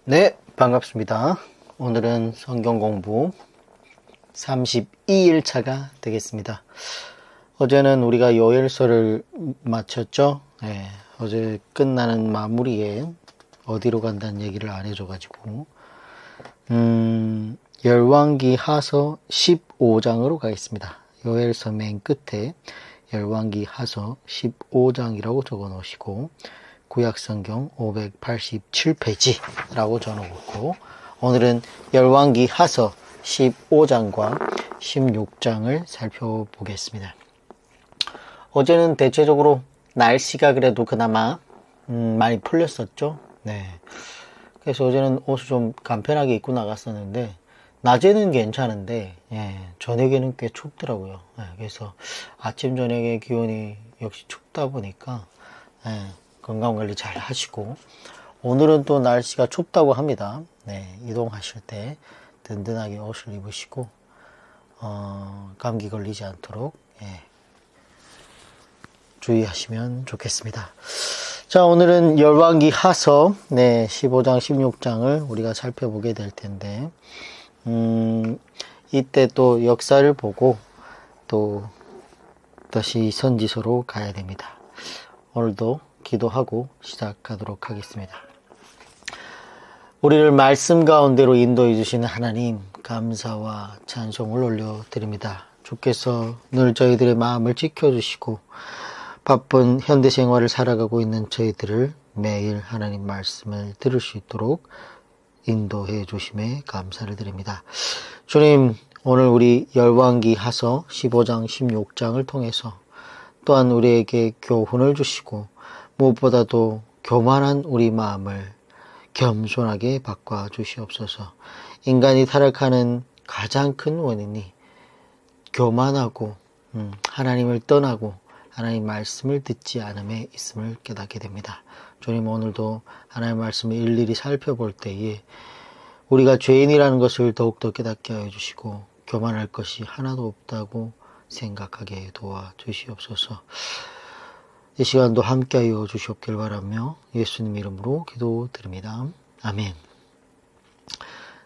네, 반갑습니다. 오늘은 성경 공부 32일차가 되겠습니다. 어제는 우리가 요엘서를 마쳤죠. 네, 어제 끝나는 마무리에 어디로 간다는 얘기를 안 해줘가지고 열왕기 하서 15장으로 가겠습니다. 요엘서 맨 끝에 열왕기 하서 15장이라고 적어 놓으시고 구약성경 587페이지라고 적어놓고 오늘은 열왕기 하서 15장과 16장을 살펴보겠습니다. 어제는 대체적으로 날씨가 그래도 그나마 많이 풀렸었죠. 네. 그래서 어제는 옷을 좀 간편하게 입고 나갔었는데 낮에는 괜찮은데 저녁에는 꽤 춥더라고요. 그래서 아침 저녁에 기온이 역시 춥다 보니까 건강관리 잘 하시고 오늘은 또 날씨가 춥다고 합니다. 이동하실 때 든든하게 옷을 입으시고 감기 걸리지 않도록 주의하시면 좋겠습니다. 자, 오늘은 열왕기 하서 15장 16장을 우리가 살펴보게 될 텐데 이때 또 역사를 보고 또 다시 선지서로 가야 됩니다. 오늘도 기도하고 시작하도록 하겠습니다. 우리를 말씀 가운데로 인도해 주시는 하나님, 감사와 찬송을 올려드립니다. 주께서 늘 저희들의 마음을 지켜주시고 바쁜 현대 생활을 살아가고 있는 저희들을 매일 하나님 말씀을 들을 수 있도록 인도해 주심에 감사를 드립니다. 주님, 오늘 우리 열왕기 하서 15장 16장을 통해서 또한 우리에게 교훈을 주시고 무엇보다도 교만한 우리 마음을 겸손하게 바꿔 주시옵소서. 인간이 타락하는 가장 큰 원인이 교만하고 하나님을 떠나고 하나님 말씀을 듣지 않음에 있음을 깨닫게 됩니다. 주님, 오늘도 하나님 말씀을 일일이 살펴볼 때에 우리가 죄인이라는 것을 더욱더 깨닫게 하여 주시고 교만할 것이 하나도 없다고 생각하게 도와주시옵소서. 이 시간도 함께하여 주시옵길 바라며 예수님 이름으로 기도드립니다. 아멘.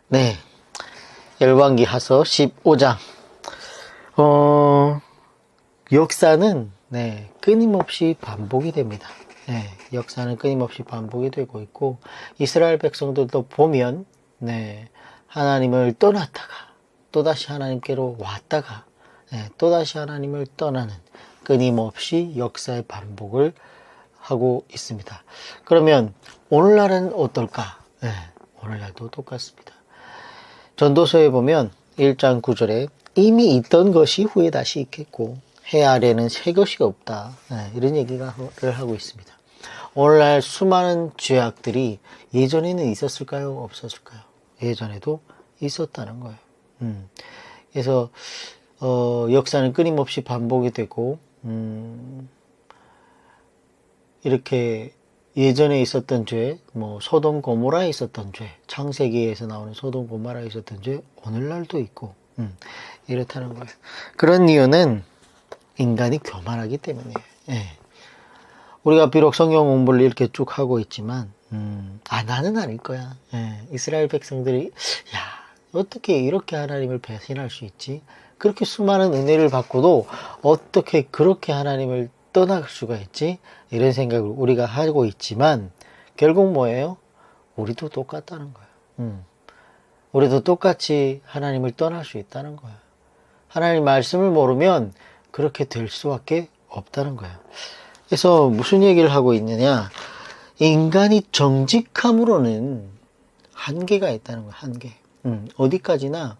네, 열왕기 하서 15장. 역사는 끊임없이 반복이 됩니다. 역사는 끊임없이 반복이 되고 있고 이스라엘 백성들도 보면 하나님을 떠났다가 또다시 하나님께로 왔다가 또다시 하나님을 떠나는 끊임없이 역사의 반복을 하고 있습니다. 그러면 오늘날은 어떨까? 오늘날도 똑같습니다. 전도서에 보면 1장 9절에 이미 있던 것이 후에 다시 있겠고 해 아래는 새 것이 없다. 이런 얘기를 하고 있습니다. 오늘날 수많은 죄악들이 예전에는 있었을까요? 없었을까요? 예전에도 있었다는 거예요. 그래서 역사는 끊임없이 반복이 되고 이렇게 예전에 있었던 죄, 소돔 고모라에 있었던 죄, 창세기에서 나오는 소돔 고모라에 있었던 죄 오늘날도 있고 이렇다는 거예요. 그런 이유는 인간이 교만하기 때문이에요. 우리가 비록 성경 공부를 이렇게 쭉 하고 있지만 나는 아닐 거야. 이스라엘 백성들이 어떻게 이렇게 하나님을 배신할 수 있지? 그렇게 수많은 은혜를 받고도 어떻게 그렇게 하나님을 떠날 수가 있지? 이런 생각을 우리가 하고 있지만 결국 뭐예요? 우리도 똑같다는 거예요. 우리도 똑같이 하나님을 떠날 수 있다는 거예요. 하나님 말씀을 모르면 그렇게 될 수밖에 없다는 거예요. 그래서 무슨 얘기를 하고 있느냐? 인간이 정직함으로는 한계가 있다는 거예요. 한계. 어디까지나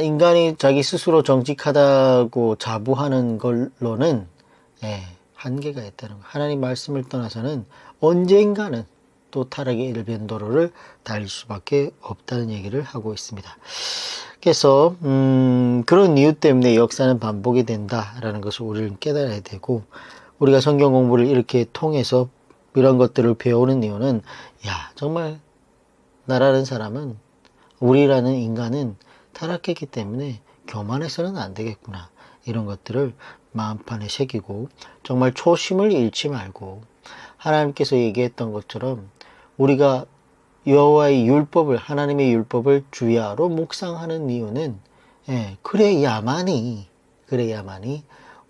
인간이 자기 스스로 정직하다고 자부하는 걸로는 한계가 있다는 거예요. 하나님 말씀을 떠나서는 언젠가는 또 타락의 일변도로를 달릴 수밖에 없다는 얘기를 하고 있습니다. 그래서 그런 이유 때문에 역사는 반복이 된다라는 것을 우리는 깨달아야 되고 우리가 성경 공부를 이렇게 통해서 이런 것들을 배우는 이유는 정말 나라는 사람은 우리라는 인간은 타락했기 때문에 교만해서는 안 되겠구나. 이런 것들을 마음판에 새기고 정말 초심을 잃지 말고 하나님께서 얘기했던 것처럼 우리가 여호와의 율법을, 하나님의 율법을 주야로 묵상하는 이유는 그래야만이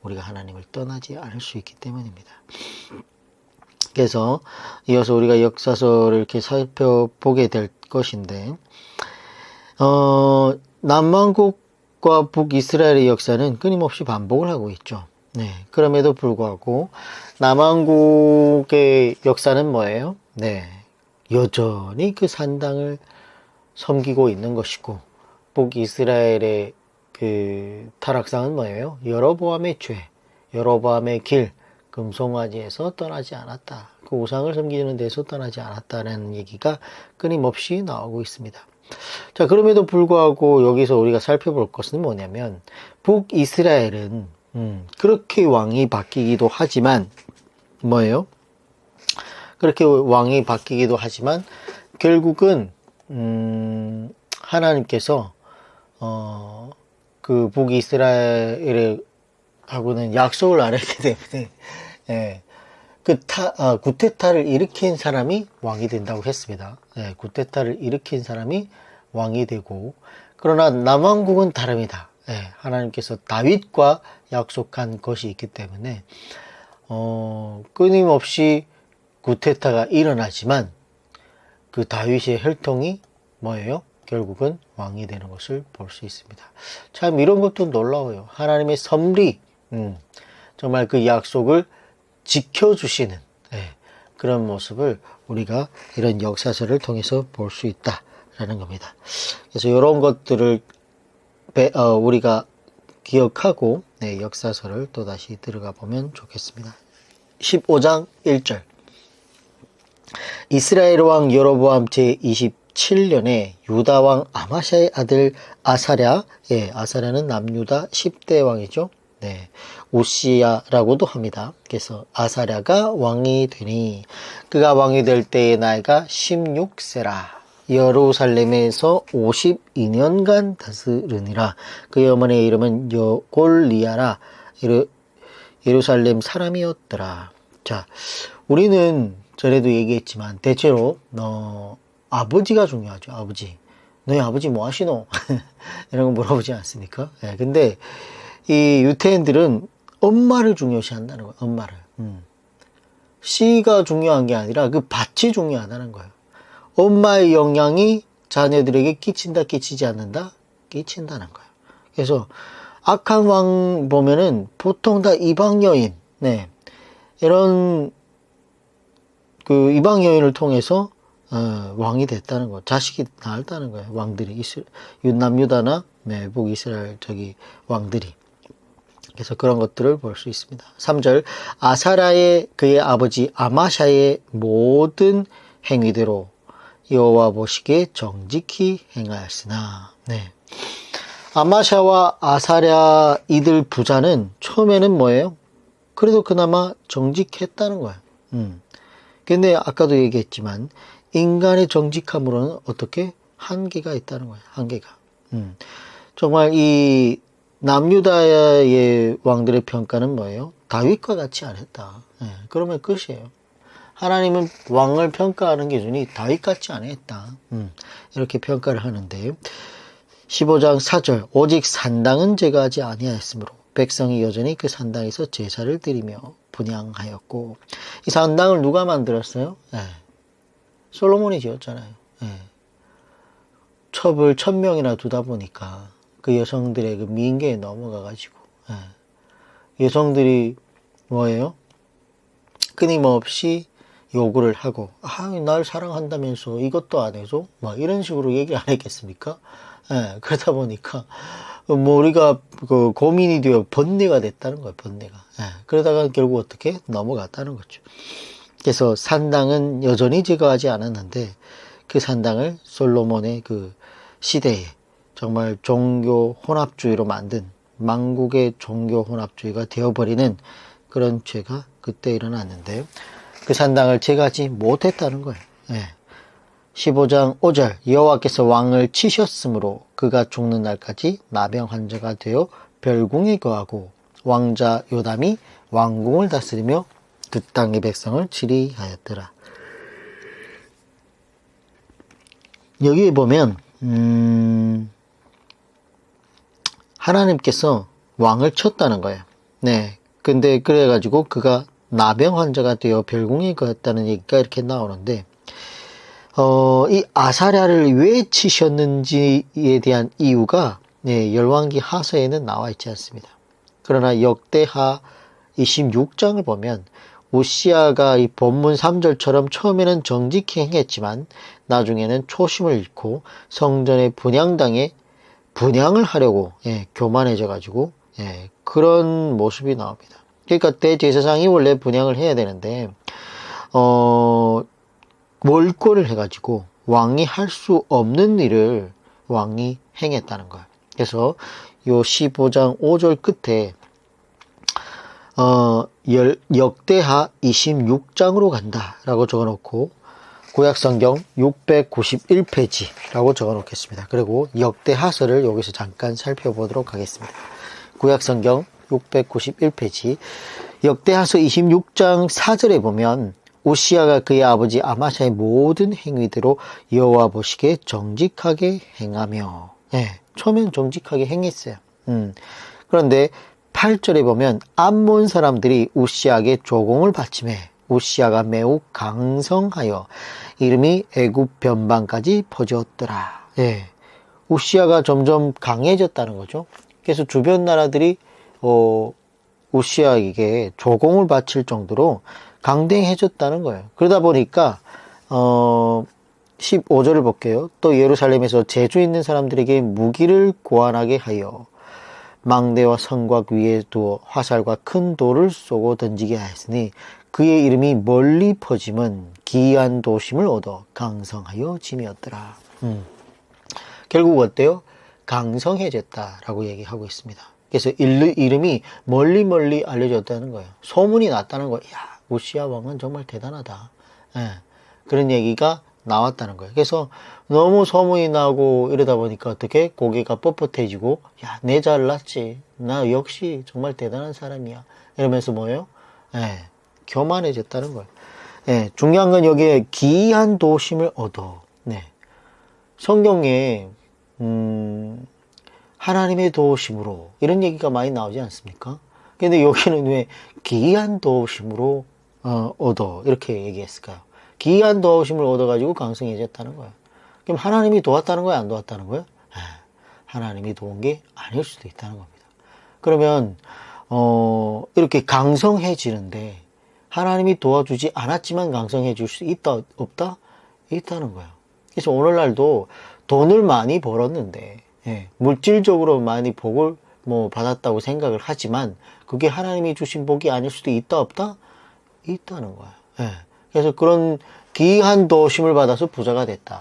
우리가 하나님을 떠나지 않을 수 있기 때문입니다. 그래서 이어서 우리가 역사서를 이렇게 살펴보게 될 것인데, 남왕국과 북이스라엘의 역사는 끊임없이 반복을 하고 있죠. 그럼에도 불구하고 남왕국의 역사는 뭐예요? 여전히 그 산당을 섬기고 있는 것이고, 북이스라엘의 그 타락상은 뭐예요? 여로보암의 죄, 여로보암의 길, 금송아지에서 떠나지 않았다. 그 우상을 섬기는 데서 떠나지 않았다는 얘기가 끊임없이 나오고 있습니다. 자, 그럼에도 불구하고 여기서 우리가 살펴볼 것은 뭐냐면, 북이스라엘은 그렇게 왕이 바뀌기도 하지만 뭐예요? 그렇게 왕이 바뀌기도 하지만 결국은 하나님께서 그 북이스라엘하고는 약속을 안 했기 때문에 구테타를 일으킨 사람이 왕이 된다고 했습니다. 구테타를 일으킨 사람이 왕이 되고, 그러나 남왕국은 다릅니다. 하나님께서 다윗과 약속한 것이 있기 때문에 끊임없이 구테타가 일어나지만 그 다윗의 혈통이 뭐예요? 결국은 왕이 되는 것을 볼 수 있습니다. 참 이런 것도 놀라워요. 하나님의 섭리, 정말 그 약속을 지켜주시는 그런 모습을 우리가 이런 역사서를 통해서 볼 수 있다라는 겁니다. 그래서 이런 것들을 우리가 기억하고 역사서를 또다시 들어가 보면 좋겠습니다. 15장 1절. 이스라엘 왕 여로보암 제27년에 유다 왕 아마샤의 아들 아사랴, 아사랴는 남유다 10대 왕이죠. 우시야라고도 합니다. 그래서 아사랴가 왕이 되니 그가 왕이 될 때의 나이가 16세라. 예루살렘에서 52년간 다스르니라. 그의 어머니의 이름은 여골리아라. 예루살렘 사람이었더라. 자, 우리는 전에도 얘기했지만 대체로 아버지가 중요하죠. 아버지. 너희 아버지 뭐 하시노? 이런 거 물어보지 않습니까? 근데 이 유태인들은 엄마를 중요시한다는 거예요. 엄마를. 씨가 중요한 게 아니라 그 밭이 중요하다는 거예요. 엄마의 영향이 자녀들에게 끼친다, 끼치지 않는다? 끼친다는 거예요. 그래서 악한 왕 보면은 보통 다 이방 여인, 이런 그 이방 여인을 통해서 왕이 됐다는 거, 자식이 낳았다는 거예요. 왕들이 남유다나 북이스라엘 왕들이. 그래서 그런 것들을 볼 수 있습니다. 3절. 아사랴의 그의 아버지 아마샤의 모든 행위대로 여호와 보시기에 정직히 행하였으나. 아마샤와 아사랴 이들 부자는 처음에는 뭐예요? 그래도 그나마 정직했다는 거예요. 근데 아까도 얘기했지만 인간의 정직함으로는 어떻게 한계가 있다는 거예요. 한계가. 정말 이 남유다의 왕들의 평가는 뭐예요? 다윗과 같이 안 했다. 그러면 끝이에요. 하나님은 왕을 평가하는 기준이 다윗 같이 안 했다. 이렇게 평가를 하는데 15장 4절. 오직 산당은 제거하지 아니하였으므로 백성이 여전히 그 산당에서 제사를 드리며 분향하였고. 이 산당을 누가 만들었어요? 솔로몬이 지었잖아요. 첩을 1000명이나 두다 보니까 그 여성들의 그 민계에 넘어가가지고 여성들이 뭐예요? 끊임없이 요구를 하고, 날 사랑한다면서 이것도 안 해줘? 막 이런 식으로 얘기 안 했겠습니까? 그러다 보니까 우리가 그 고민이 되어 번뇌가 됐다는 거예요. 번뇌가. 그러다가 결국 어떻게 넘어갔다는 거죠. 그래서 산당은 여전히 제거하지 않았는데 그 산당을 솔로몬의 그 시대에 정말 종교 혼합주의로 만든 만국의 종교 혼합주의가 되어버리는 그런 죄가 그때 일어났는데 그 산당을 제거하지 못했다는 거예요. 15장 5절. 여호와께서 왕을 치셨으므로 그가 죽는 날까지 나병 환자가 되어 별궁에 거하고 왕자 요담이 왕궁을 다스리며 그 땅의 백성을 치리하였더라. 여기에 보면 하나님께서 왕을 쳤다는 거예요. 네. 근데 그래가지고 그가 나병 환자가 되어 별궁에 거했다는 얘기가 이렇게 나오는데, 이 아사랴를 왜 치셨는지에 대한 이유가 열왕기 하서에는 나와 있지 않습니다. 그러나 역대하 26장을 보면 우시아가 이 본문 3절처럼 처음에는 정직히 행했지만 나중에는 초심을 잃고 성전의 분양을 하려고 교만해져 가지고 그런 모습이 나옵니다. 그러니까 대제사장이 원래 분양을 해야 되는데 몰골을 해가지고 왕이 할 수 없는 일을 왕이 행했다는 거예요. 그래서 요 15장 5절 끝에 역대하 26장으로 간다라고 적어놓고 구약성경 691페이지라고 적어놓겠습니다. 그리고 역대하서를 여기서 잠깐 살펴보도록 하겠습니다. 구약성경 691페이지 역대하서 26장 4절에 보면 우시아가 그의 아버지 아마샤의 모든 행위대로 여호와 보시기에 정직하게 행하며 처음엔 정직하게 행했어요. 그런데 8절에 보면 암몬 사람들이 우시아에게 조공을 바치매 우시아가 매우 강성하여 이름이 애굽 변방까지 퍼졌더라. 우시아가 점점 강해졌다는 거죠. 그래서 주변 나라들이 우시아에게 조공을 바칠 정도로 강대해졌다는 거예요. 그러다 보니까 15절을 볼게요. 또 예루살렘에서 재주 있는 사람들에게 무기를 고안하게 하여 망대와 성곽 위에 두어 화살과 큰 돌을 쏘고 던지게 하였으니 그의 이름이 멀리 퍼짐은 기이한 도심을 얻어 강성하여 짐이었더라. 결국 어때요? 강성해졌다라고 얘기하고 있습니다. 그래서 이름이 멀리 알려졌다는 거예요. 소문이 났다는 거예요. 야, 우시아 왕은 정말 대단하다. 그런 얘기가 나왔다는 거예요. 그래서 너무 소문이 나고 이러다 보니까 어떻게 고개가 뻣뻣해지고 야, 내 잘났지. 나 역시 정말 대단한 사람이야. 이러면서 뭐예요? 교만해졌다는 거예요. 중요한 건 여기에 기이한 도심을 얻어. 성경에 하나님의 도심으로 이런 얘기가 많이 나오지 않습니까? 근데 여기는 왜 기이한 도심으로 얻어 이렇게 얘기했을까요? 기이한 도심을 얻어가지고 강성해졌다는 거예요. 그럼 하나님이 도왔다는 거예요? 안 도왔다는 거예요? 하나님이 도운 게 아닐 수도 있다는 겁니다. 그러면 이렇게 강성해지는데 하나님이 도와주지 않았지만 강성해질 수 있다 없다? 있다는 거예요. 그래서 오늘날도 돈을 많이 벌었는데 물질적으로 많이 복을 받았다고 생각을 하지만 그게 하나님이 주신 복이 아닐 수도 있다 없다? 있다는 거예요. 그래서 그런 기이한 도심을 받아서 부자가 됐다.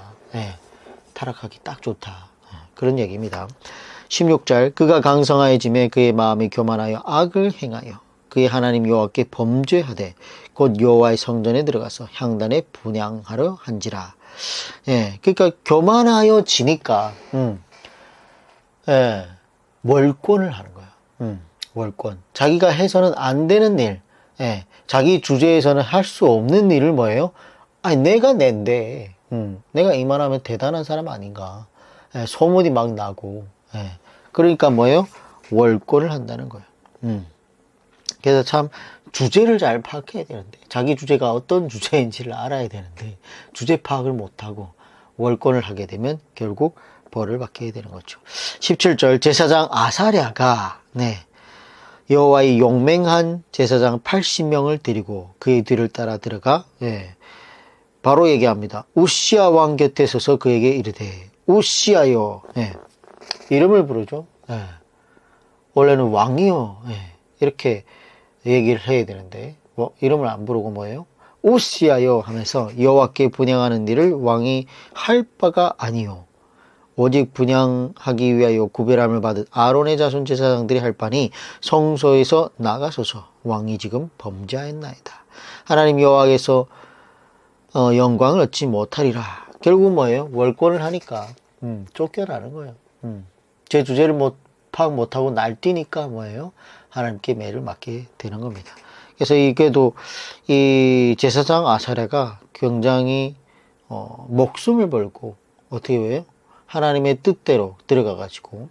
타락하기 딱 좋다. 그런 얘기입니다. 16절 그가 강성하여짐에 그의 마음이 교만하여 악을 행하여 그의 하나님 여호와께 범죄하되 곧 여호와의 성전에 들어가서 향단에 분향하려 한지라. 그러니까 교만하여 지니까 월권을 하는 거예요. 월권. 자기가 해서는 안 되는 일, 자기 주제에서는 할 수 없는 일을 뭐예요? 아니, 내가 낸데, 내가 이만하면 대단한 사람 아닌가. 소문이 막 나고, 그러니까 뭐예요? 월권을 한다는 거예요. 그래서 참, 주제를 잘 파악해야 되는데, 자기 주제가 어떤 주제인지를 알아야 되는데, 주제 파악을 못하고 월권을 하게 되면 결국 벌을 받게 되는 거죠. 17절, 제사장 아사랴가, 여호와의 용맹한 제사장 80명을 데리고 그의 뒤를 따라 들어가 바로 얘기합니다. 우시아 왕 곁에 서서 그에게 이르되 우시아여 이름을 부르죠. 원래는 왕이요 이렇게 얘기를 해야 되는데 이름을 안 부르고 뭐예요? 우시아여 하면서 여호와께 분향하는 일을 왕이 할 바가 아니요 오직 분향하기 위하여 구별함을 받은 아론의 자손 제사장들이 할 바니 성소에서 나가소서 왕이 지금 범죄하였나이다. 하나님 여호와께서 영광을 얻지 못하리라. 결국 뭐예요? 월권을 하니까 쫓겨나는 거예요. 제 주제를 파악 못하고 날뛰니까 뭐예요? 하나님께 매를 맞게 되는 겁니다. 그래서 이게도 이 제사장 아사랴가 굉장히 목숨을 걸고 어떻게 해요? 하나님의 뜻대로 들어가가지고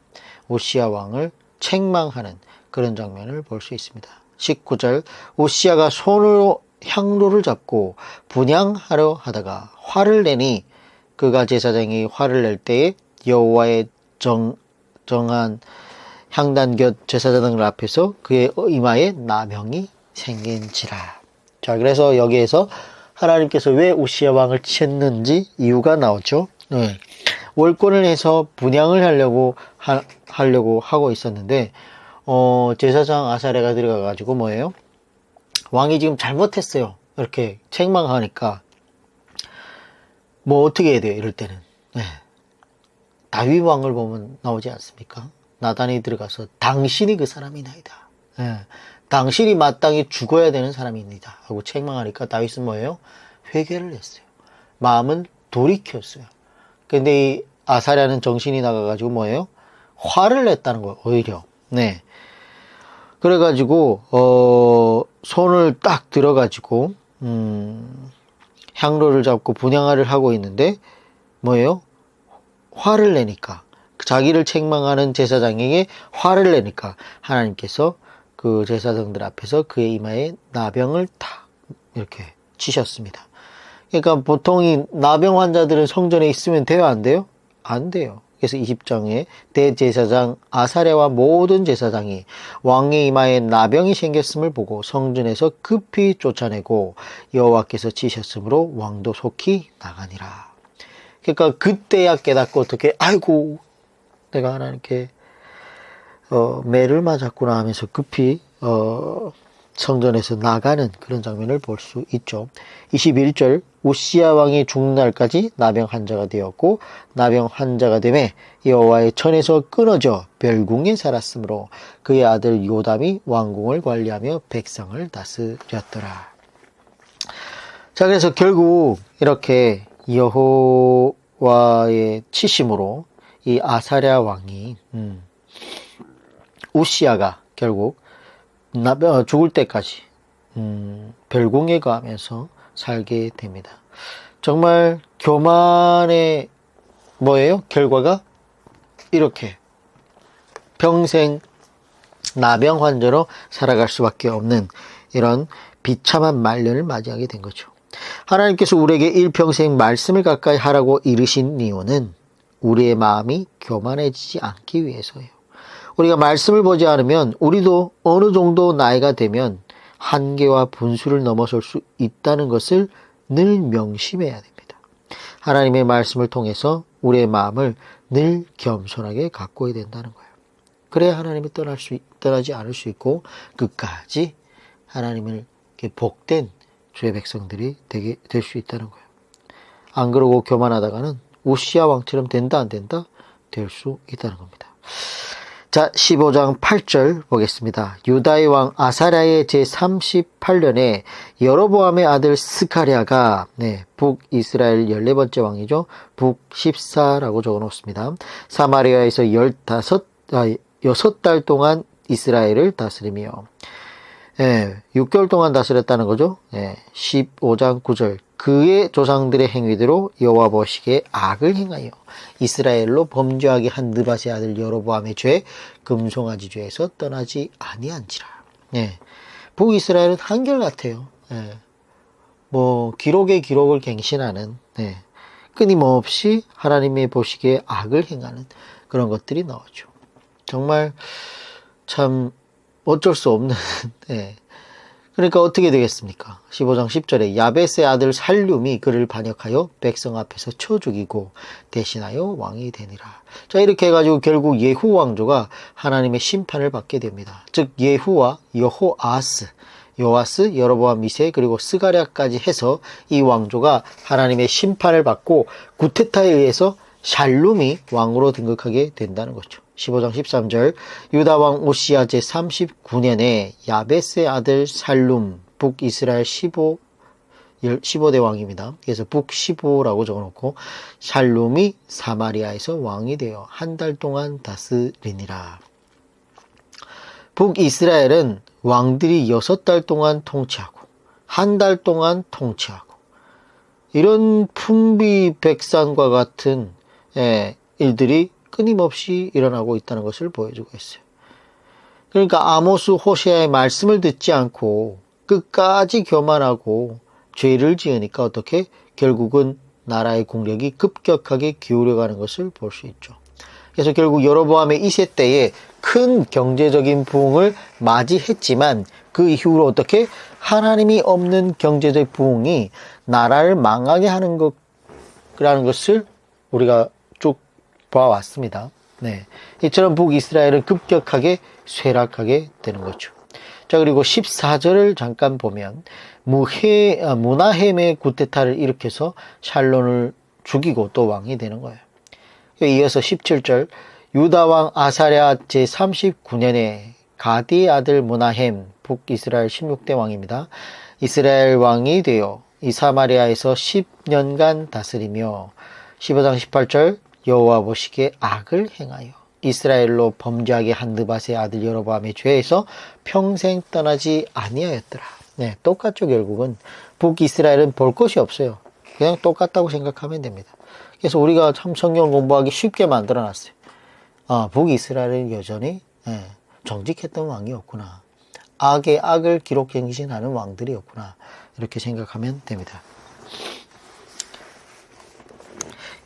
오시아 왕을 책망하는 그런 장면을 볼 수 있습니다. 19절 오시아가 손으로 향로를 잡고 분향하려 하다가 화를 내니 그가 제사장이 화를 낼 때에 여호와의 정한 향단 곁 제사장들 앞에서 그의 이마에 나병이 생긴지라. 자, 그래서 여기에서 하나님께서 왜 오시아 왕을 쳤는지 이유가 나오죠. 네. 월권을 해서 분향을 하려고 하고 있었는데 제사장 아사랴가 들어가가지고 뭐예요? 왕이 지금 잘못했어요. 이렇게 책망하니까 뭐 어떻게 해야 돼요? 이럴 때는 네. 다윗 왕을 보면 나오지 않습니까? 나단이 들어가서 당신이 그 사람이나이다. 네. 당신이 마땅히 죽어야 되는 사람입니다. 하고 책망하니까 다윗은 뭐예요? 회개를 했어요. 마음은 돌이켰어요. 근데 이 아사랴는 정신이 나가가지고 뭐예요? 화를 냈다는 거예요. 오히려. 네. 그래가지고 손을 딱 들어가지고 향로를 잡고 분향을 하고 있는데 뭐예요? 화를 내니까 자기를 책망하는 제사장에게 화를 내니까 하나님께서 그 제사장들 앞에서 그의 이마에 나병을 탁 이렇게 치셨습니다. 그러니까 보통 이 나병 환자들은 성전에 있으면 돼요? 안 돼요? 안 돼요. 그래서 20장에 대제사장 아사랴와 모든 제사장이 왕의 이마에 나병이 생겼음을 보고 성전에서 급히 쫓아내고 여호와께서 치셨으므로 왕도 속히 나가니라. 그러니까 그때야 깨닫고 어떻게 아이고 내가 하나님께 매를 맞았구나 하면서 급히 성전에서 나가는 그런 장면을 볼 수 있죠. 21절 우시야 왕이 죽는 날까지 나병 환자가 되었고 나병 환자가 되매 여호와의 전에서 끊어져 별궁에 살았으므로 그의 아들 요담이 왕궁을 관리하며 백성을 다스렸더라. 자, 그래서 결국 이렇게 여호와의 치심으로 이 아사랴 왕이 우시야가 결국 죽을 때까지 별궁에 가면서 살게 됩니다. 정말 교만의 뭐예요? 결과가 이렇게 평생 나병 환자로 살아갈 수밖에 없는 이런 비참한 말년을 맞이하게 된 거죠. 하나님께서 우리에게 일평생 말씀을 가까이 하라고 이르신 이유는 우리의 마음이 교만해지지 않기 위해서예요. 우리가 말씀을 보지 않으면 우리도 어느 정도 나이가 되면 한계와 분수를 넘어설 수 있다는 것을 늘 명심해야 됩니다. 하나님의 말씀을 통해서 우리의 마음을 늘 겸손하게 가꿔야 된다는 거예요. 그래야 하나님이 떠나지 않을 수 있고 끝까지 하나님을 복된 주의 백성들이 될 수 있다는 거예요. 안 그러고 교만하다가는 우시야 왕처럼 된다 안 된다? 될 수 있다는 겁니다. 자, 15장 8절 보겠습니다. 유다의 왕 아사랴의 제38년에 여로보암의 아들 스가랴가 북이스라엘 14번째 왕이죠. 북14라고 적어놓습니다. 사마리아에서 6달 동안 이스라엘을 다스리며 6개월 동안 다스렸다는 거죠. 15장 9절 그의 조상들의 행위대로 여호와 보시기에 악을 행하여 이스라엘로 범죄하게 한 느밧의 아들 여로보암의 죄 금송아지 죄에서 떠나지 아니한지라. 북이스라엘은 한결같아요. 뭐 기록의 기록을 갱신하는 끊임없이 하나님의 보시기에 악을 행하는 그런 것들이 나오죠. 정말 참 어쩔 수 없는 그러니까 어떻게 되겠습니까? 15장 10절에 야벳의 아들 살룸이 그를 반역하여 백성 앞에서 쳐 죽이고 대신하여 왕이 되니라. 자, 이렇게 해가지고 결국 예후 왕조가 하나님의 심판을 받게 됩니다. 즉 예후와 요아스, 여로보암 2세 그리고 스가랴까지 해서 이 왕조가 하나님의 심판을 받고 구테타에 의해서 샬룸이 왕으로 등극하게 된다는 거죠. 15장 13절 유다왕 오시야 제39년에 야벳의 아들 살룸 북이스라엘 15대 왕입니다. 그래서 북15라고 적어놓고 샬룸이 사마리아에서 왕이 되어 한 달 동안 다스리니라. 북이스라엘은 왕들이 6달 동안 통치하고 한 달 동안 통치하고 이런 풍비백산과 같은 일들이 끊임없이 일어나고 있다는 것을 보여주고 있어요. 그러니까 아모스 호세아의 말씀을 듣지 않고 끝까지 교만하고 죄를 지으니까 어떻게 결국은 나라의 국력이 급격하게 기울어가는 것을 볼 수 있죠. 그래서 결국 여로보암의 2세 때에 큰 경제적인 부흥을 맞이했지만 그 이후로 어떻게 하나님이 없는 경제적 부흥이 나라를 망하게 하는 것이라는 것을 우리가 쭉 봐왔습니다. 네. 이처럼 북이스라엘은 급격하게 쇠락하게 되는 거죠. 자, 그리고 14절을 잠깐 보면 무나헴의 구테타를 일으켜서 샬론을 죽이고 또 왕이 되는 거예요. 이어서 17절 유다왕 아사랴 제39년에 가디의 아들 무나헴 북이스라엘 16대 왕입니다. 이스라엘 왕이 되어 이 사마리아에서 10년간 다스리며 15장 18절 여호와 보시기에 악을 행하여 이스라엘로 범죄하게 한 느밧의 아들 여로보암의 죄에서 평생 떠나지 아니하였더라. 네, 똑같죠. 결국은 북이스라엘은 볼 것이 없어요. 그냥 똑같다고 생각하면 됩니다. 그래서 우리가 참 성경 공부하기 쉽게 만들어놨어요. 북이스라엘은 여전히 정직했던 왕이었구나. 악의 악을 기록갱신하는 왕들이었구나. 이렇게 생각하면 됩니다.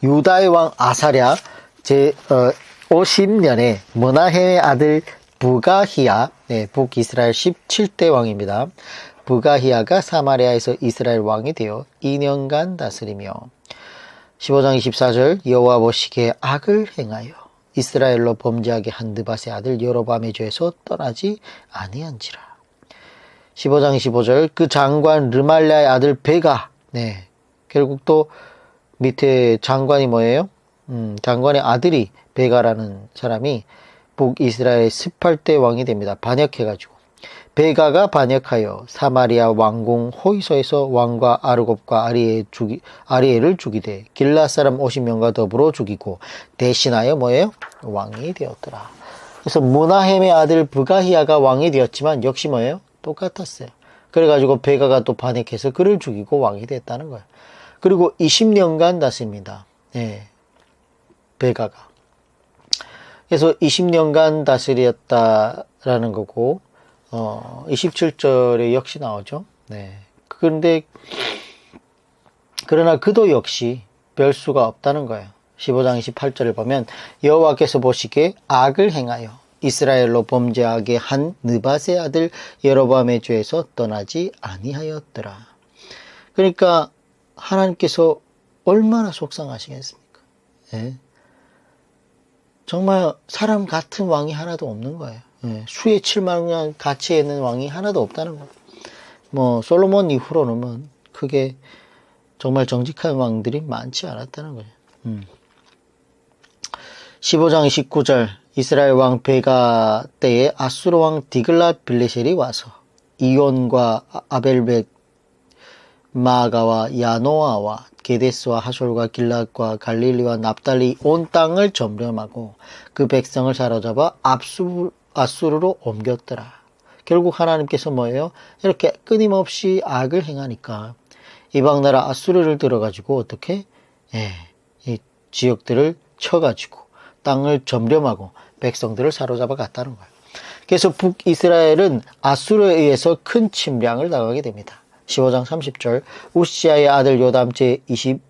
유다의 왕 아사랴 제50년에 무나헴의 아들 부가히야, 북이스라엘 17대 왕입니다. 부가히야가 사마리아에서 이스라엘 왕이 되어 2년간 다스리며 15장 24절 여호와 보시기에 악을 행하여 이스라엘로 범죄하게 한 느밧의 아들 여로보암의 죄에서 떠나지 아니한지라. 15장 25절 그 장관 르말랴의 아들 베가, 결국 또 밑에 장관이 뭐예요? 장관의 아들이 베가라는 사람이 북이스라엘 18대 왕이 됩니다. 반역해가지고. 베가가 반역하여 사마리아 왕궁 호이소에서 왕과 아르곱과 아리엘을 죽이되 길라 사람 50명과 더불어 죽이고 대신하여 뭐예요? 왕이 되었더라. 그래서 무나헴의 아들 부가히야가 왕이 되었지만 역시 뭐예요? 똑같았어요. 그래가지고 베가가 또 반역해서 그를 죽이고 왕이 됐다는 거예요. 그리고 20년간 다스립니다. 베가가. 그래서 20년간 다스렸다라는 거고 27절에 역시 나오죠. 그러나 그도 역시 별 수가 없다는 거예요. 15장 28절을 보면 여호와께서 보시기에 악을 행하여 이스라엘로 범죄하게 한 느밧의 아들 여로보암의 죄에서 떠나지 아니하였더라. 그러니까 하나님께서 얼마나 속상하시겠습니까? 정말 사람 같은 왕이 하나도 없는 거예요. 수에 7만 년 가치에 있는 왕이 하나도 없다는 거예요. 솔로몬 이후로는 크게 정말 정직한 왕들이 많지 않았다는 거예요. 15장 29절 이스라엘 왕 베가 때에 아수르 왕 디글랏 빌레셀이 와서 이온과 아벨벳 마가와 야노아와 게데스와 하솔과 길랏과 갈릴리와 납달리 온 땅을 점령하고 그 백성을 사로잡아 아수르로 옮겼더라. 결국 하나님께서 뭐예요? 이렇게 끊임없이 악을 행하니까 이방나라 아수르를 들어가지고 어떻게 이 지역들을 쳐가지고 땅을 점령하고 백성들을 사로잡아 갔다는 거예요. 그래서 북이스라엘은 아수르에 의해서 큰 침략을 당하게 됩니다. 15장 30절 우시아의 아들 요담 제20년에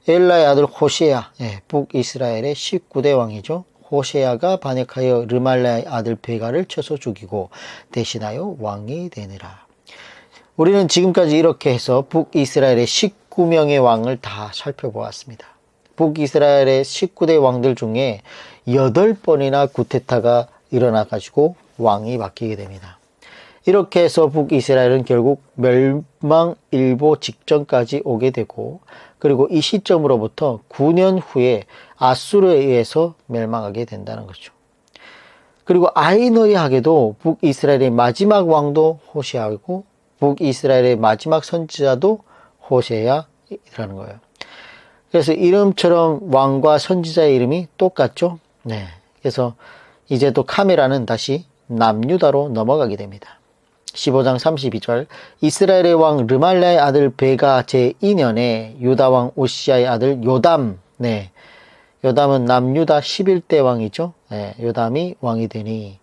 엘라의 아들 호세아, 북이스라엘의 19대 왕이죠. 호세아가 반역하여 르말랴의 아들 베가를 쳐서 죽이고 대신하여 왕이 되니라. 우리는 지금까지 이렇게 해서 북이스라엘의 19명의 왕을 다 살펴보았습니다. 북이스라엘의 19대 왕들 중에 8번이나 구테타가 일어나가지고 왕이 바뀌게 됩니다. 이렇게 해서 북이스라엘은 결국 멸망일보 직전까지 오게 되고 그리고 이 시점으로부터 9년 후에 아수르에 의해서 멸망하게 된다는 거죠. 그리고 아이러니하게도 북이스라엘의 마지막 왕도 호세아이고 북이스라엘의 마지막 선지자도 호세아라는 거예요. 그래서 이름처럼 왕과 선지자의 이름이 똑같죠. 그래서 이제 또 카메라는 다시 남유다로 넘어가게 됩니다. 15장 32절 이스라엘의 왕 르말랴의 아들 베가 제2년에 유다 왕 오시아의 아들 요담, 네, 요담은 남유다 11대 왕이죠. 네, 요담이 왕이 되니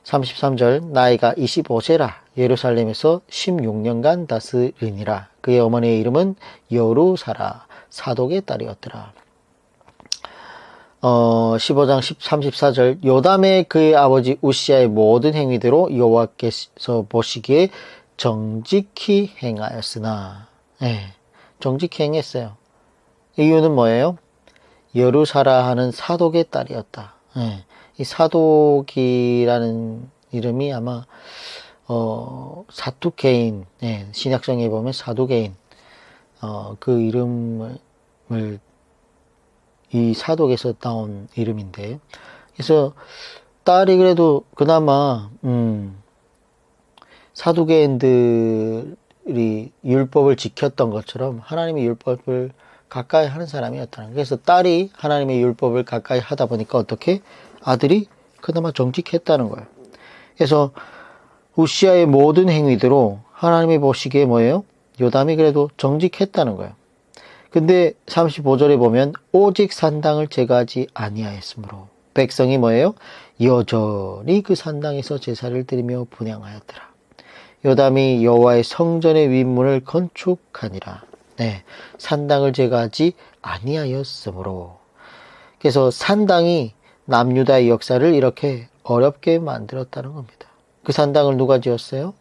33절 나이가 25세라 예루살렘에서 16년간 다스리니라. 그의 어머니의 이름은 여루사라 사독의 딸이었더라. 15장 34절 요담의 그의 아버지 우시아의 모든 행위대로 여호와께서 보시기에 정직히 행하였으나, 네, 정직히 행했어요. 이유는 뭐예요? 여루사라 하는 사독의 딸이었다. 네, 이 사독이라는 이름이 아마 사두개인, 네, 신약성에 보면 사두개인 그 이름을 이 사독에서 따온 이름인데, 그래서 딸이 그래도 그나마 사두개인들이 율법을 지켰던 것처럼 하나님의 율법을 가까이 하는 사람이었다는 거예요. 그래서 딸이 하나님의 율법을 가까이 하다 보니까 어떻게 아들이 그나마 정직했다는 거예요. 그래서 우시아의 모든 행위대로 하나님이 보시기에 뭐예요? 요담이 그래도 정직했다는 거예요. 근데 35절에 보면 오직 산당을 제거하지 아니하였으므로 백성이 뭐예요? 여전히 그 산당에서 제사를 드리며 분향하였더라. 요담이 여호와의 성전의 윗문을 건축하니라. 네, 산당을 제거하지 아니하였으므로. 그래서 산당이 남유다의 역사를 이렇게 어렵게 만들었다는 겁니다. 그 산당을 누가 지었어요?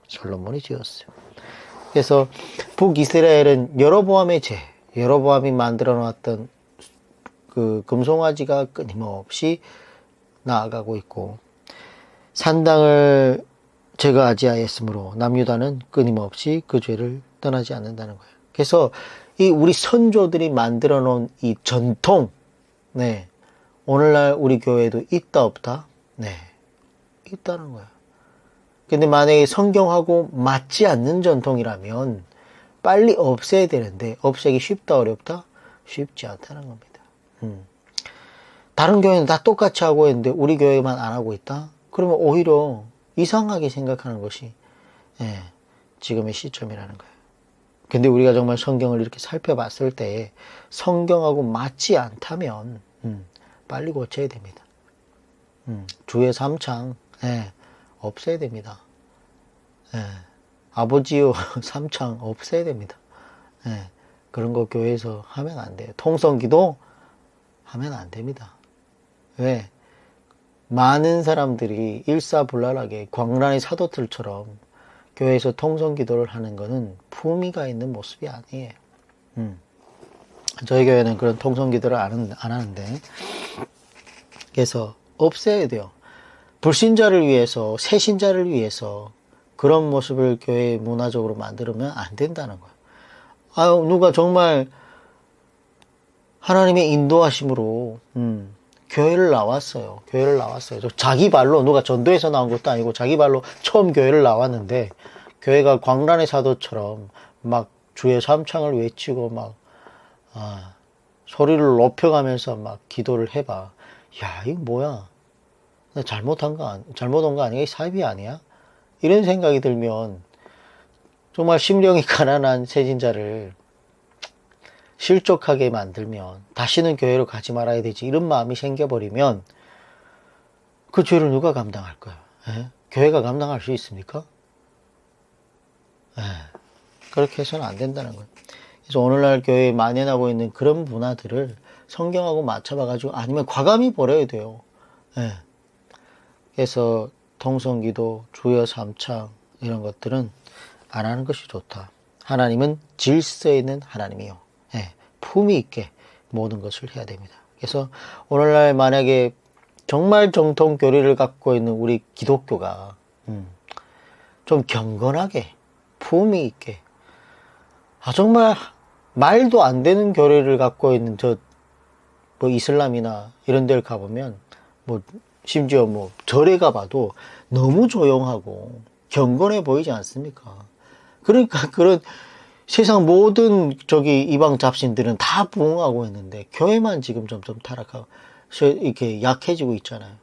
솔로몬이 지었어요. 그래서 북이스라엘은 여로보암의 죄, 여로보암이 만들어 놓았던 그 금송아지가 끊임없이 나아가고 있고, 산당을 제거하지 아니했으므로 남유다는 끊임없이 그 죄를 떠나지 않는다는 거예요. 그래서 이 우리 선조들이 만들어 놓은 이 전통, 네, 오늘날 우리 교회에도 있다 없다? 네, 있다는 거예요. 근데 만약에 성경하고 맞지 않는 전통이라면 빨리 없애야 되는데 없애기 쉽다 어렵다? 쉽지 않다는 겁니다. 다른 교회는 다 똑같이 하고 있는데 우리 교회만 안 하고 있다? 그러면 오히려 이상하게 생각하는 것이, 예, 지금의 시점이라는 거예요. 근데 우리가 정말 성경을 이렇게 살펴봤을 때 성경하고 맞지 않다면 빨리 고쳐야 됩니다. 주의 삼창, 예, 없애야 됩니다. 예, 아버지요 삼창 없애야 됩니다. 예, 그런 거 교회에서 하면 안 돼요. 통성기도 하면 안 됩니다. 왜? 많은 사람들이 일사불란하게 광란의 사도들처럼 교회에서 통성기도를 하는 거는 품위가 있는 모습이 아니에요. 저희 교회는 그런 통성기도를 안 하는데, 그래서 없애야 돼요. 불신자를 위해서, 새신자를 위해서 그런 모습을 교회 문화적으로 만들면 안 된다는 거예요. 아유, 누가 정말 하나님의 인도하심으로 교회를 나왔어요. 교회를 나왔어요. 자기 발로, 누가 전도해서 나온 것도 아니고 자기 발로 처음 교회를 나왔는데, 교회가 광란의 사도처럼 막 주의 삼창을 외치고 막 소리를 높여가면서 막 기도를 해봐. 야, 이거 뭐야? 나 잘못 온 거 아니야? 이 사입이 아니야? 이런 생각이 들면 정말 심령이 가난한 세진자를 실족하게 만들면 다시는 교회로 가지 말아야 되지, 이런 마음이 생겨버리면 그 죄를 누가 감당할 거예요? 예? 교회가 감당할 수 있습니까? 예. 그렇게 해서는 안 된다는 거예요. 그래서 오늘날 교회에 만연하고 있는 그런 문화들을 성경하고 맞춰봐가지고, 아니면 과감히 버려야 돼요. 예. 그래서 통성기도, 주여 삼창 이런 것들은 안 하는 것이 좋다. 하나님은 질서 있는 하나님이요, 예, 품위 있게 모든 것을 해야 됩니다. 그래서 오늘날 만약에 정말 정통 교리를 갖고 있는 우리 기독교가 좀 경건하게 품위 있게, 정말 말도 안 되는 교리를 갖고 있는 뭐 이슬람이나 이런 데를 가보면, 뭐 심지어 뭐 절에 가봐도 너무 조용하고 경건해 보이지 않습니까? 그러니까 그런 세상 모든 이방 잡신들은 다 부흥하고 있는데 교회만 지금 점점 타락하고 이렇게 약해지고 있잖아요.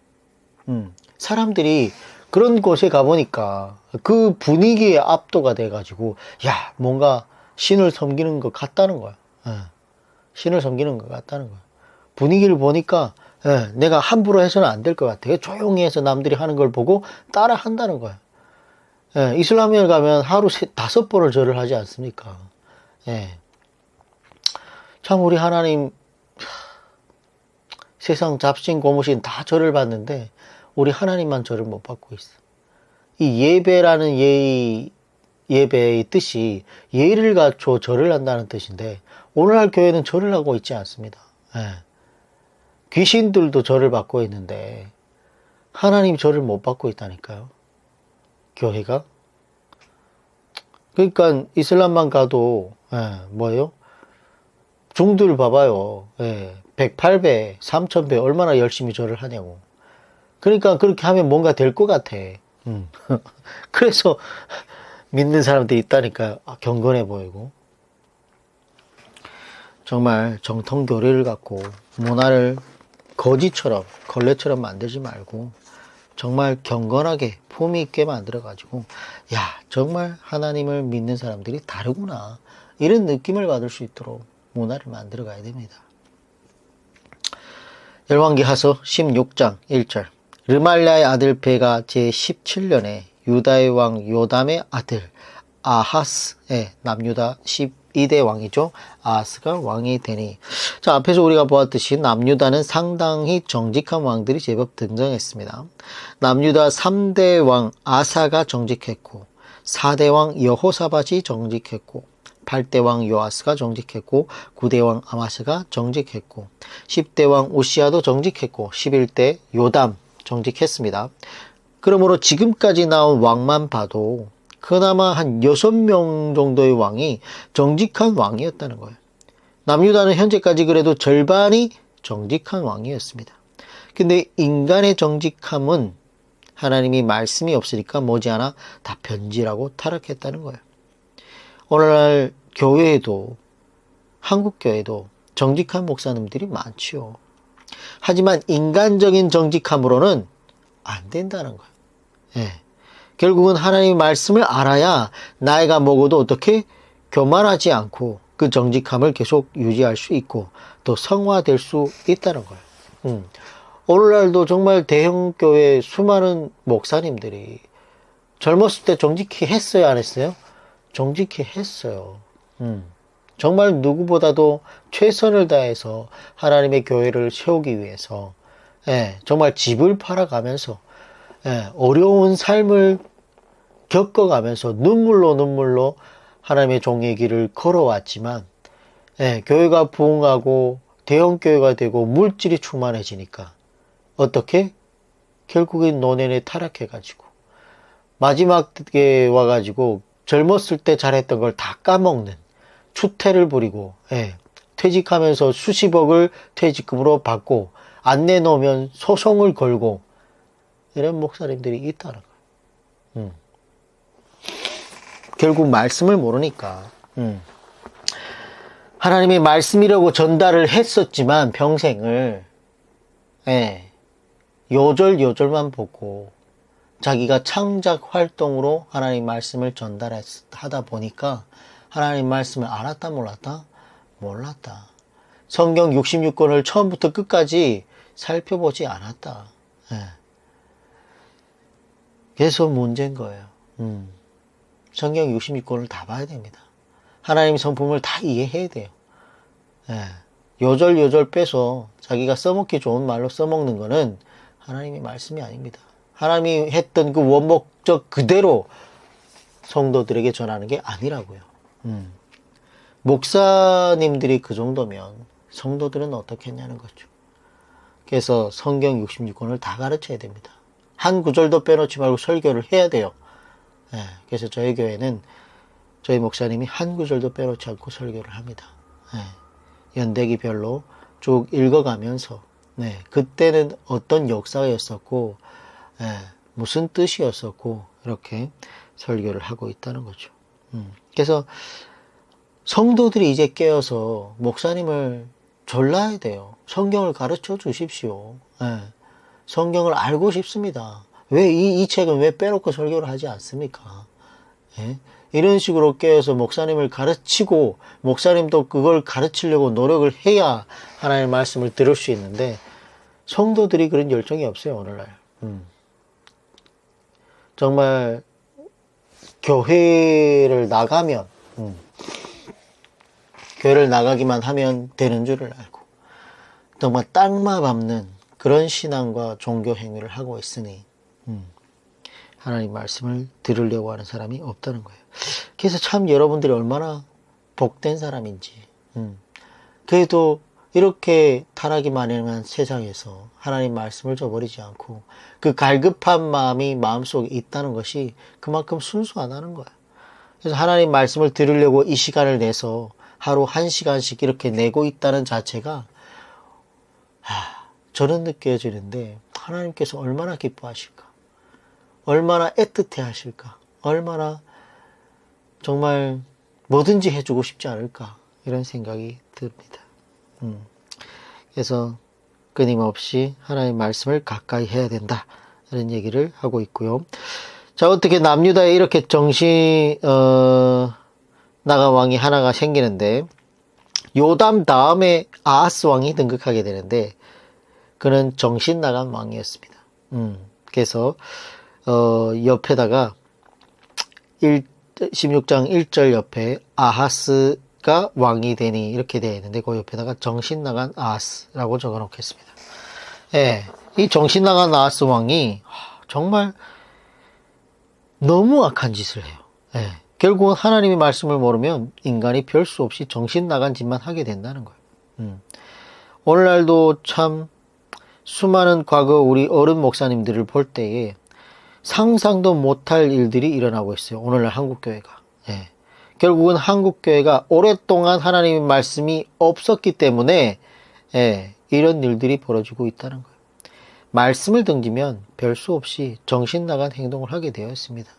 사람들이 그런 곳에 가보니까 그 분위기에 압도가 돼가지고, 야, 뭔가 신을 섬기는 것 같다는 거야. 예. 신을 섬기는 것 같다는 거야. 분위기를 보니까, 예, 내가 함부로 해서는 안 될 것 같아. 조용히 해서 남들이 하는 걸 보고 따라 한다는 거야. 예, 이슬람에 가면 하루 5번을 절을 하지 않습니까? 예. 참, 우리 하나님, 세상 잡신 고무신 다 절을 받는데, 우리 하나님만 절을 못 받고 있어. 이 예배라는 예배의 뜻이 예의를 갖춰 절을 한다는 뜻인데, 오늘날 교회는 절을 하고 있지 않습니다. 예. 귀신들도 절을 받고 있는데, 하나님 절을 못 받고 있다니까요. 교회가. 그러니까 이슬람만 가도, 뭐예요? 중들 봐봐요. 108배, 3000배 얼마나 열심히 절을 하냐고. 그러니까 그렇게 하면 뭔가 될 것 같아. 그래서 믿는 사람들이 있다니까 경건해 보이고. 정말 정통교리를 갖고 문화를 거지처럼, 걸레처럼 만들지 말고 정말 경건하게 품위 있게 만들어가지고, 야, 정말 하나님을 믿는 사람들이 다르구나, 이런 느낌을 받을 수 있도록 문화를 만들어 가야 됩니다. 열왕기하서 16장 1절. 르말랴의 아들 베가 제17년에 유다의 왕 요담의 아들 아하스, 남유다 12대 왕이죠. 아하스가 왕이 되니. 자, 앞에서 우리가 보았듯이 남유다는 상당히 정직한 왕들이 제법 등장했습니다. 남유다 3대 왕 아사가 정직했고, 4대 왕 여호사밧이 정직했고, 8대 왕 요아스가 정직했고, 9대 왕 아마스가 정직했고, 10대 왕 우시아도 정직했고, 11대 요담 정직했습니다. 그러므로 지금까지 나온 왕만 봐도 그나마 한 6명 정도의 왕이 정직한 왕이었다는 거예요. 남유다는 현재까지 그래도 절반이 정직한 왕이었습니다. 근데 인간의 정직함은 하나님이 말씀이 없으니까 머지않아 다 변질하고 타락했다는 거예요. 오늘날 교회에도, 한국 교회도 정직한 목사님들이 많지요. 하지만 인간적인 정직함으로는 안 된다는 거예요. 예. 결국은 하나님의 말씀을 알아야 나이가 먹어도 어떻게 교만하지 않고 그 정직함을 계속 유지할 수 있고 또 성화될 수 있다는 거예요. 오늘날도 정말 대형교회 수많은 목사님들이 젊었을 때 정직히 했어요, 안 했어요? 정직히 했어요. 정말 누구보다도 최선을 다해서 하나님의 교회를 세우기 위해서, 정말 집을 팔아가면서, 어려운 삶을 겪어가면서 눈물로 하나님의 종의 길을 걸어왔지만, 교회가 부흥하고 대형교회가 되고 물질이 충만해지니까 어떻게? 결국엔 노년에 타락해가지고 마지막에 와가지고 젊었을 때 잘했던 걸 다 까먹는, 추태를 부리고, 퇴직하면서 수십억을 퇴직금으로 받고 안 내놓으면 소송을 걸고 이런 목사님들이 있다는 거예요. 결국 말씀을 모르니까, 하나님의 말씀이라고 전달을 했었지만 평생을 요절만 보고 자기가 창작 활동으로 하나님 말씀을 전달하다 보니까 하나님 말씀을 알았다 몰랐다? 몰랐다. 성경 66권을 처음부터 끝까지 살펴보지 않았다. 그래서 문제인 거예요. 성경 66권을 다 봐야 됩니다. 하나님 성품을 다 이해해야 돼요. 요절 빼서 자기가 써먹기 좋은 말로 써먹는 거는 하나님의 말씀이 아닙니다. 하나님이 했던 그 원목적 그대로 성도들에게 전하는 게 아니라고요. 목사님들이 그 정도면 성도들은 어떻게 했냐는 거죠. 그래서 성경 66권을 다 가르쳐야 됩니다. 한 구절도 빼놓지 말고 설교를 해야 돼요. 그래서 저희 교회는 저희 목사님이 한 구절도 빼놓지 않고 설교를 합니다. 연대기별로 쭉 읽어가면서 그때는 어떤 역사였었고 무슨 뜻이었었고 이렇게 설교를 하고 있다는 거죠. 그래서 성도들이 이제 깨어서 목사님을 졸라야 돼요. 성경을 가르쳐 주십시오. 성경을 알고 싶습니다. 왜 이 책은 왜 빼놓고 설교를 하지 않습니까? 예? 이런 식으로 깨어서 목사님을 가르치고 목사님도 그걸 가르치려고 노력을 해야 하나님의 말씀을 들을 수 있는데 성도들이 그런 열정이 없어요, 오늘날. 정말 교회를 나가면 교회를 나가기만 하면 되는 줄을 알고 정말 땅마 밟는 그런 신앙과 종교 행위를 하고 있으니 하나님 말씀을 들으려고 하는 사람이 없다는 거예요. 그래서 참 여러분들이 얼마나 복된 사람인지. 그래도 이렇게 타락이 만연한 세상에서 하나님 말씀을 저버리지 않고 그 갈급한 마음이 마음속에 있다는 것이 그만큼 순수하다는 거예요. 그래서 하나님 말씀을 들으려고 이 시간을 내서 하루 1시간씩 이렇게 내고 있다는 자체가 저는 느껴지는데 하나님께서 얼마나 기뻐하실까, 얼마나 애틋해 하실까, 얼마나 정말 뭐든지 해주고 싶지 않을까, 이런 생각이 듭니다. 그래서 끊임없이 하나님의 말씀을 가까이 해야 된다, 이런 얘기를 하고 있고요. 자, 어떻게 남유다에 이렇게 나간 왕이 하나가 생기는데, 요담 다음에 아하스 왕이 등극하게 되는데 그는 정신 나간 왕이었습니다. 그래서 옆에다가 16장 1절 옆에 아하스가 왕이 되니 이렇게 되어 있는데 그 옆에다가 정신 나간 아하스라고 적어 놓겠습니다. 예, 이 정신 나간 아하스 왕이 정말 너무 악한 짓을 해요. 예, 결국은 하나님의 말씀을 모르면 인간이 별 수 없이 정신 나간 짓만 하게 된다는 거예요. 오늘날도 참 수많은 과거 우리 어른 목사님들을 볼 때에 상상도 못할 일들이 일어나고 있어요. 오늘날 한국교회가. 예. 결국은 한국교회가 오랫동안 하나님의 말씀이 없었기 때문에 이런 일들이 벌어지고 있다는 거예요. 말씀을 등지면 별 수 없이 정신 나간 행동을 하게 되어 있습니다.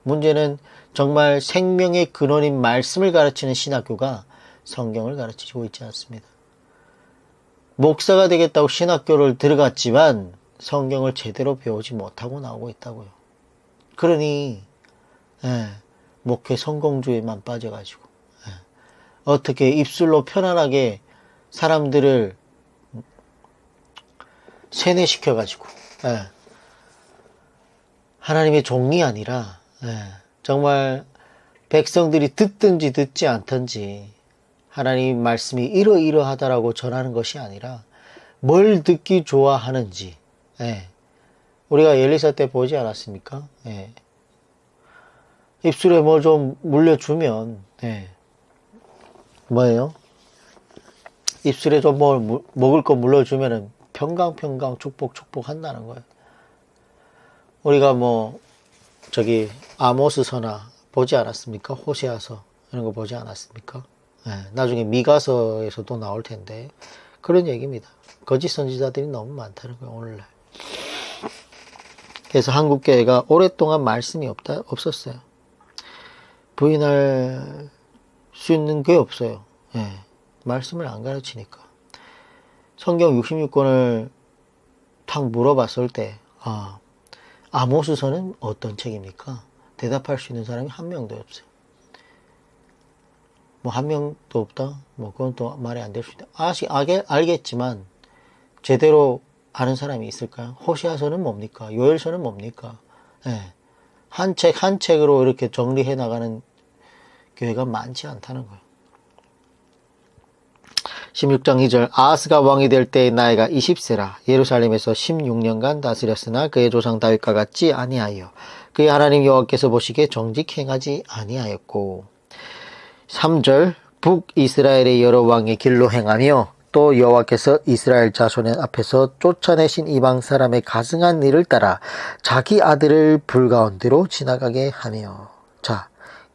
문제는 정말 생명의 근원인 말씀을 가르치는 신학교가 성경을 가르치고 있지 않습니다. 목사가 되겠다고 신학교를 들어갔지만 성경을 제대로 배우지 못하고 나오고 있다고요. 그러니 목회 성공주의만 빠져가지고 어떻게 입술로 편안하게 사람들을 세뇌시켜가지고 하나님의 종이 아니라 정말 백성들이 듣든지 듣지 않든지 하나님 말씀이 이러이러하다라고 전하는 것이 아니라 뭘 듣기 좋아하는지. 우리가 엘리사 때 보지 않았습니까? 입술에 뭐 좀 물려주면 뭐예요? 입술에 좀 뭐 먹을 거 물려주면은 평강평강 축복 한다는 거예요. 우리가 뭐 저기 아모스서나 보지 않았습니까? 호세아서 이런 거 보지 않았습니까? 나중에 미가서에서도 나올 텐데 그런 얘기입니다. 거짓 선지자들이 너무 많다는 거예요, 오늘날. 그래서 한국교회가 오랫동안 말씀이 없었어요. 부인할 수 있는 게 없어요. 말씀을 안 가르치니까. 성경 66권을 탁 물어봤을 때 아모스서는 어떤 책입니까? 대답할 수 있는 사람이 한 명도 없어요. 뭐 한 명도 없다? 뭐 그건 또 말이 안 될 수 있다. 아직 알겠지만 제대로 아는 사람이 있을까요? 호시아서는 뭡니까? 요엘서는 뭡니까? 한 책 한 책으로 이렇게 정리해 나가는 교회가 많지 않다는 거예요. 16장 2절 아하스가 왕이 될 때의 나이가 20세라 예루살렘에서 16년간 다스렸으나 그의 조상 다윗과 같지 아니하여 그의 하나님 여호와께서 보시기에 정직 행하지 아니하였고 3절 북이스라엘의 여러 왕의 길로 행하며 또 여호와께서 이스라엘 자손의 앞에서 쫓아내신 이방 사람의 가증한 일을 따라 자기 아들을 불가운데로 지나가게 하며 자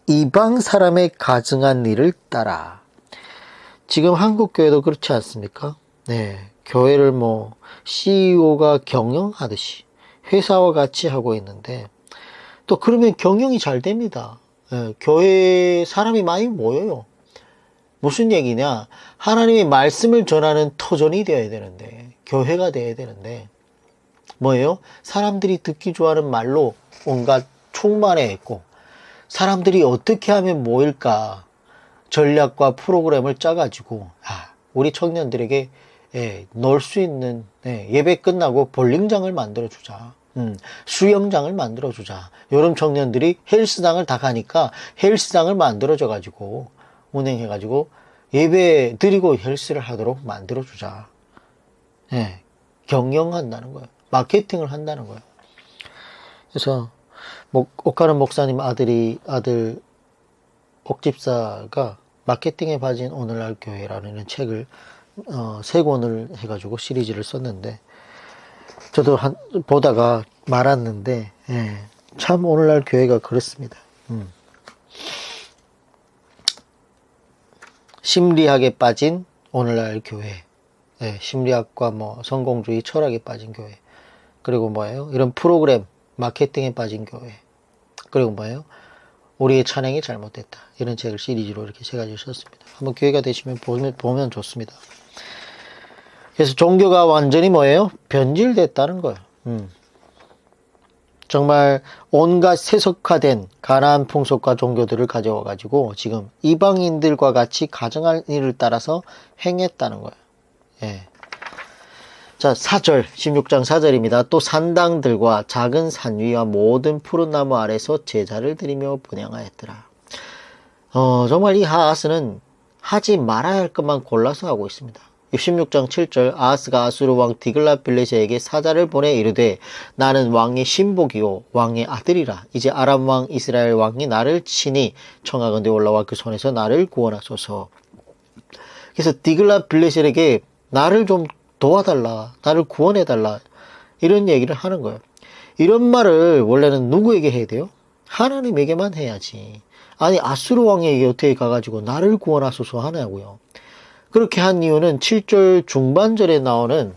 이방 사람의 가증한 일을 따라 지금 한국교회도 그렇지 않습니까? 교회를 뭐 CEO가 경영하듯이 회사와 같이 하고 있는데 또 그러면 경영이 잘 됩니다. 교회에 사람이 많이 모여요. 무슨 얘기냐? 하나님의 말씀을 전하는 터전이 되어야 되는데 교회가 되어야 되는데 뭐예요? 사람들이 듣기 좋아하는 말로 온갖 충만해했고, 사람들이 어떻게 하면 모일까 전략과 프로그램을 짜가지고 우리 청년들에게 놀 수 있는 예배 끝나고 볼링장을 만들어주자, 수영장을 만들어주자. 여름 청년들이 헬스장을 다 가니까 헬스장을 만들어줘가지고 운행해가지고 예배 드리고 헬스를 하도록 만들어주자. 경영한다는 거예요. 마케팅을 한다는 거예요. 그래서 옥가는 목사님 아들 옥집사가 마케팅에 빠진 오늘날 교회라는 책을 3권을 해가지고 시리즈를 썼는데, 저도 보다가 말았는데, 참 오늘날 교회가 그렇습니다. 심리학에 빠진 오늘날 교회, 심리학과 성공주의 철학에 빠진 교회, 그리고 뭐예요? 이런 프로그램 마케팅에 빠진 교회, 그리고 뭐예요? 우리의 찬양이 잘못됐다. 이런 책을 시리즈로 이렇게 3가지 썼습니다. 한번 기회가 되시면 보면 좋습니다. 그래서 종교가 완전히 뭐예요? 변질됐다는 거예요. 정말 온갖 세속화된 가나안 풍속과 종교들을 가져와 가지고 지금 이방인들과 같이 가정할 일을 따라서 행했다는 거예요. 자, 4절, 16장 4절입니다. 또 산당들과 작은 산 위와 모든 푸른 나무 아래서 제사를 드리며 분향하였더라. 정말 이 아하스는 하지 말아야 할 것만 골라서 하고 있습니다. 16장 7절, 아하스가 아수르 왕 디글랏빌레셋에게 사자를 보내 이르되 나는 왕의 신복이요 왕의 아들이라. 이제 아람 왕 이스라엘 왕이 나를 치니 청하건대 올라와 그 손에서 나를 구원하소서. 그래서 디글랏빌레셋에게 나를 좀 도와달라, 나를 구원해달라, 이런 얘기를 하는 거예요. 이런 말을 원래는 누구에게 해야 돼요? 하나님에게만 해야지. 아니 아수르 왕에게 어떻게 가가지고 나를 구원하소서 하냐고요. 그렇게 한 이유는 7절 중반절에 나오는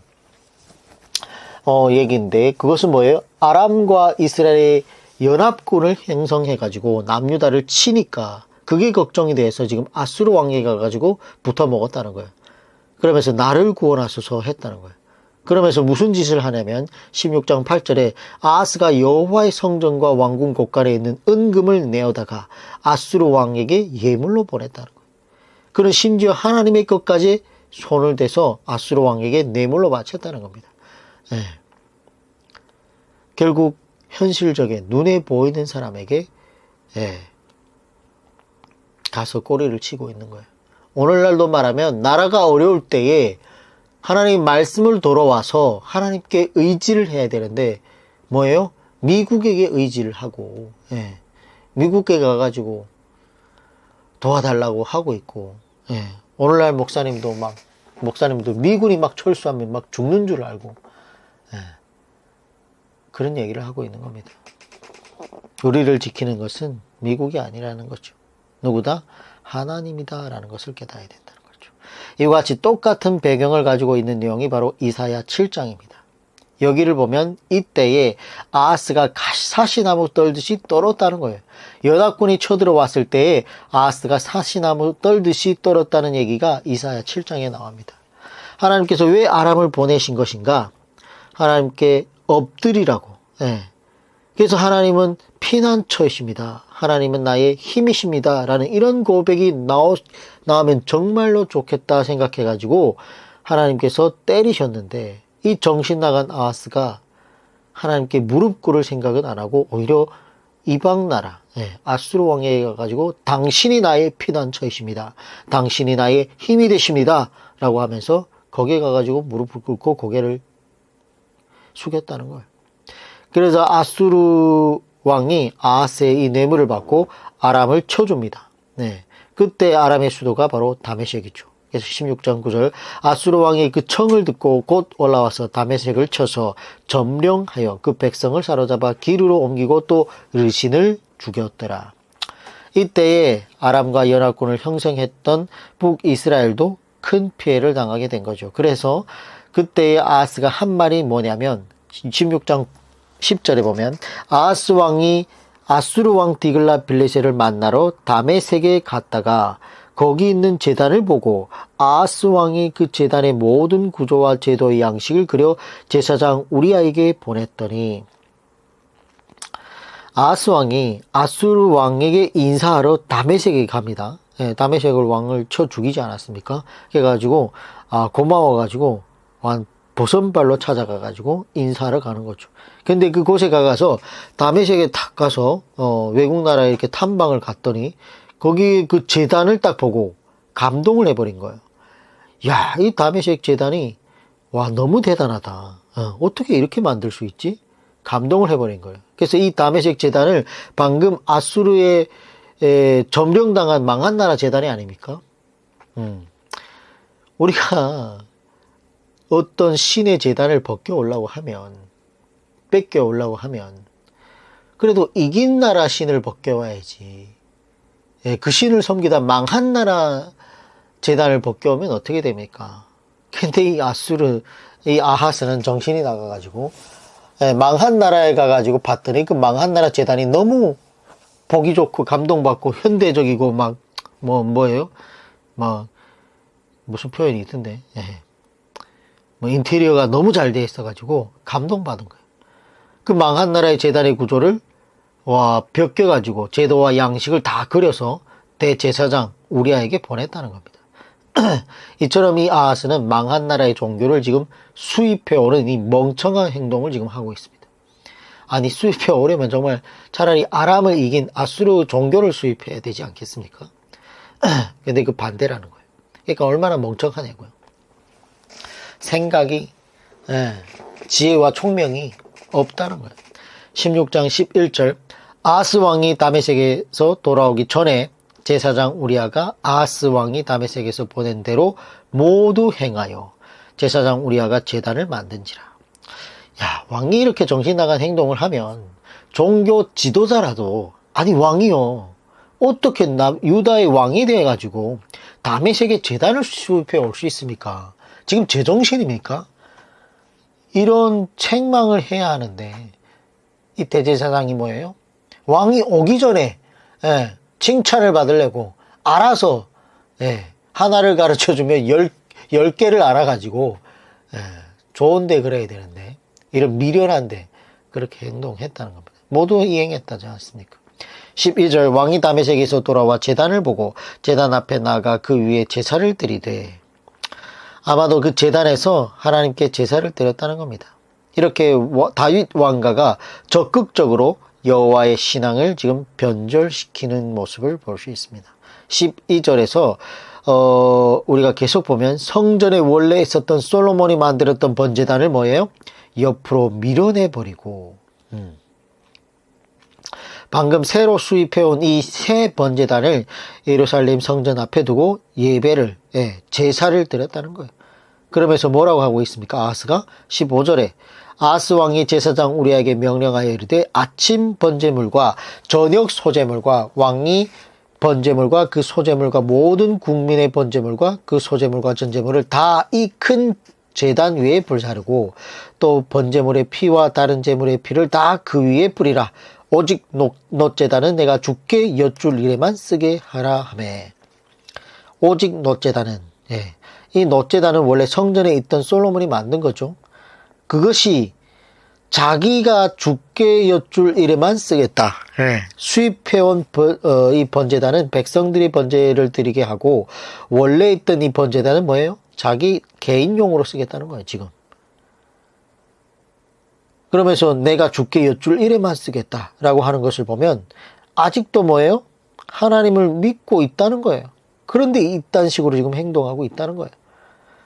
얘기인데, 그것은 뭐예요? 아람과 이스라엘의 연합군을 형성해가지고 남유다를 치니까 그게 걱정이 돼서 지금 아수르 왕에게 가가지고 붙어 먹었다는 거예요. 그러면서 나를 구원하소서 했다는 거예요. 그러면서 무슨 짓을 하냐면 16장 8절에 아하스가 여호와의 성전과 왕궁 곳간에 있는 은금을 내어다가 아수르 왕에게 예물로 보냈다는 거예요. 그는 심지어 하나님의 것까지 손을 대서 아수르 왕에게 뇌물로 바쳤다는 겁니다. 결국 현실적인 눈에 보이는 사람에게 가서 꼬리를 치고 있는 거예요. 오늘날도 말하면 나라가 어려울 때에 하나님 말씀을 돌아와서 하나님께 의지를 해야 되는데 뭐예요? 미국에게 의지를 하고 미국에 가가지고 도와달라고 하고 있고, 오늘날 목사님도 미군이 막 철수하면 막 죽는 줄 알고 그런 얘기를 하고 있는 겁니다. 우리를 지키는 것은 미국이 아니라는 거죠. 누구다? 하나님이다 라는 것을 깨달아야 된다는 거죠. 이와 같이 똑같은 배경을 가지고 있는 내용이 바로 이사야 7장입니다. 여기를 보면 이때에 아하스가 사시나무 떨듯이 떨었다는 거예요. 연합군이 쳐들어왔을 때에 아하스가 사시나무 떨듯이 떨었다는 얘기가 이사야 7장에 나옵니다. 하나님께서 왜 아람을 보내신 것인가? 하나님께 엎드리라고. 그래서 하나님은 피난처이십니다. 하나님은 나의 힘이십니다. 라는 이런 고백이 나오면 정말로 좋겠다 생각해가지고 하나님께서 때리셨는데, 이 정신 나간 아하스가 하나님께 무릎 꿇을 생각은 안 하고 오히려 이방 나라 아수르 왕에게 가가지고 당신이 나의 피난처이십니다. 당신이 나의 힘이 되십니다. 라고 하면서 거기에 가가지고 무릎을 꿇고 고개를 숙였다는 거예요. 그래서 아수르 왕이 아하스의 이 뇌물을 받고 아람을 쳐줍니다. 그때 아람의 수도가 바로 다메섹이죠. 그래서 16장 9절, 아수르 왕이 그 청을 듣고 곧 올라와서 다메섹을 쳐서 점령하여 그 백성을 사로잡아 기르로 옮기고 또 르신을 죽였더라. 이때에 아람과 연합군을 형성했던 북이스라엘도 큰 피해를 당하게 된 거죠. 그래서 그때의 아하스가 한 말이 뭐냐면 16장 10절에 보면 아하스 왕이 아수르 왕 디글랏빌레셋을 만나러 다메섹에 갔다가 거기 있는 제단을 보고 아하스 왕이 그 제단의 모든 구조와 제도의 양식을 그려 제사장 우리아에게 보냈더니 아하스 왕이 아수르 왕에게 인사하러 다메섹에 갑니다. 예, 다메섹을 왕을 쳐 죽이지 않았습니까? 그래가지고 고마워가지고 보선발로 찾아가가지고 인사하러 가는 거죠. 근데 그곳에 가서 다메섹에 탁 가서 외국 나라에 이렇게 탐방을 갔더니 거기 그 제단을 딱 보고 감동을 해버린 거예요. 야, 이 다메섹 제단이 너무 대단하다. 어떻게 이렇게 만들 수 있지? 감동을 해버린 거예요. 그래서 이 다메섹 제단을 방금 아수르에 점령당한 망한 나라 제단이 아닙니까? 우리가 어떤 신의 제단을 뺏겨 오려고 하면 그래도 이긴 나라 신을 벗겨와야지. 그 신을 섬기다 망한 나라 제단을 벗겨오면 어떻게 됩니까? 근데 이 아하스는 정신이 나가가지고 망한 나라에 가가지고 봤더니 그 망한 나라 제단이 너무 보기 좋고 감동받고 현대적이고 뭐예요? 무슨 표현이 있던데. 인테리어가 너무 잘 돼 있어가지고 감동받은 거예요. 그 망한 나라의 제단의 구조를 벗겨가지고 제도와 양식을 다 그려서 대제사장 우리아에게 보냈다는 겁니다. 이처럼 이 아하스는 망한 나라의 종교를 지금 수입해오는 이 멍청한 행동을 지금 하고 있습니다. 아니, 수입해오려면 정말 차라리 아람을 이긴 아수르 종교를 수입해야 되지 않겠습니까? 근데 그 반대라는 거예요. 그러니까 얼마나 멍청하냐고요. 생각이, 지혜와 총명이 없다는 거예요. 16장 11절 아하스 왕이 다메섹에서 돌아오기 전에 제사장 우리아가 아하스 왕이 다메섹에서 보낸 대로 모두 행하여 제사장 우리아가 제단을 만든지라. 야, 왕이 이렇게 정신 나간 행동을 하면 종교 지도자라도, 아니 왕이요, 어떻게 유다의 왕이 돼가지고 다메섹에 제단을 수입해 올 수 있습니까? 지금 제정신입니까? 이런 책망을 해야 하는데 이 대제사장이 뭐예요? 왕이 오기 전에 칭찬을 받으려고 알아서 하나를 가르쳐주면 10개를 알아가지고 좋은데 그래야 되는데 이런 미련한데 그렇게 행동했다는 겁니다. 모두 이행했다지 않습니까? 12절 왕이 다메섹에서 돌아와 제단을 보고 제단 앞에 나가 그 위에 제사를 드리되, 아마도 그 제단에서 하나님께 제사를 드렸다는 겁니다. 이렇게 다윗 왕가가 적극적으로 여호와의 신앙을 지금 변절시키는 모습을 볼 수 있습니다. 12절에서 우리가 계속 보면 성전에 원래 있었던 솔로몬이 만들었던 번제단을 뭐예요? 옆으로 밀어내버리고 방금 새로 수입해온 이 새 번제단을 예루살렘 성전 앞에 두고 예배를, 제사를 드렸다는 거예요. 그러면서 뭐라고 하고 있습니까? 아하스가 15절에 아하스 왕이 제사장 우리에게 명령하여 이르되 아침 번제물과 저녁 소제물과 왕이 번제물과 그 소제물과 모든 국민의 번제물과 그 소제물과 전제물을 다 이 큰 제단 위에 불사르고 또 번제물의 피와 다른 제물의 피를 다 그 위에 뿌리라. 오직 놋제단은 내가 주께 여쭐 일에만 쓰게 하라 하매. 오직 놋제단은, 이 놋제단은 원래 성전에 있던 솔로몬이 만든 거죠. 그것이 자기가 주께 여쭐 일에만 쓰겠다. 수입해온 이 번제단은 백성들이 번제를 드리게 하고, 원래 있던 이 번제단은 뭐예요? 자기 개인용으로 쓰겠다는 거예요, 지금. 그러면서 내가 주께 여쭐 일에만 쓰겠다라고 하는 것을 보면 아직도 뭐예요? 하나님을 믿고 있다는 거예요. 그런데 이딴 식으로 지금 행동하고 있다는 거예요.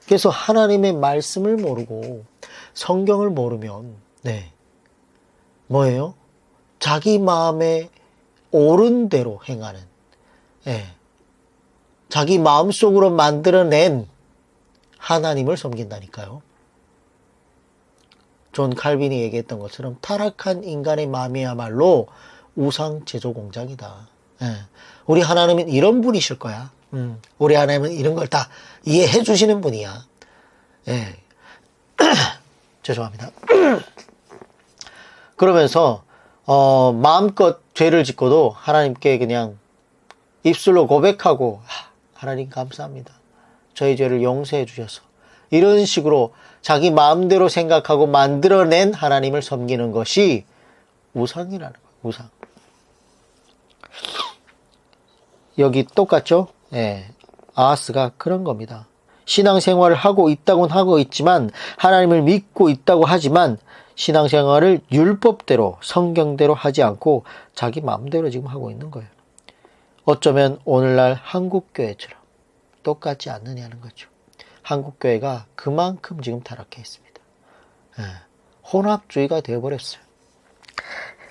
그래서 하나님의 말씀을 모르고 성경을 모르면 뭐예요? 자기 마음에 옳은 대로 행하는, 자기 마음속으로 만들어낸 하나님을 섬긴다니까요. 존 칼빈이 얘기했던 것처럼 타락한 인간의 마음이야말로 우상 제조 공장이다. 우리 하나님은 이런 분이실 거야. 우리 하나님은 이런 걸 다 이해해 주시는 분이야. 죄송합니다. 그러면서 마음껏 죄를 짓고도 하나님께 그냥 입술로 고백하고 하나님 감사합니다. 저희 죄를 용서해 주셔서. 이런 식으로 자기 마음대로 생각하고 만들어낸 하나님을 섬기는 것이 우상이라는 거예요. 우상. 여기 똑같죠? 예. 아하스가 그런 겁니다. 신앙생활을 하고 있다고는 하고 있지만, 하나님을 믿고 있다고 하지만 신앙생활을 율법대로 성경대로 하지 않고 자기 마음대로 지금 하고 있는 거예요. 어쩌면 오늘날 한국교회처럼 똑같지 않느냐는 거죠. 한국교회가 그만큼 지금 타락해 있습니다. 예. 혼합주의가 되어버렸어요.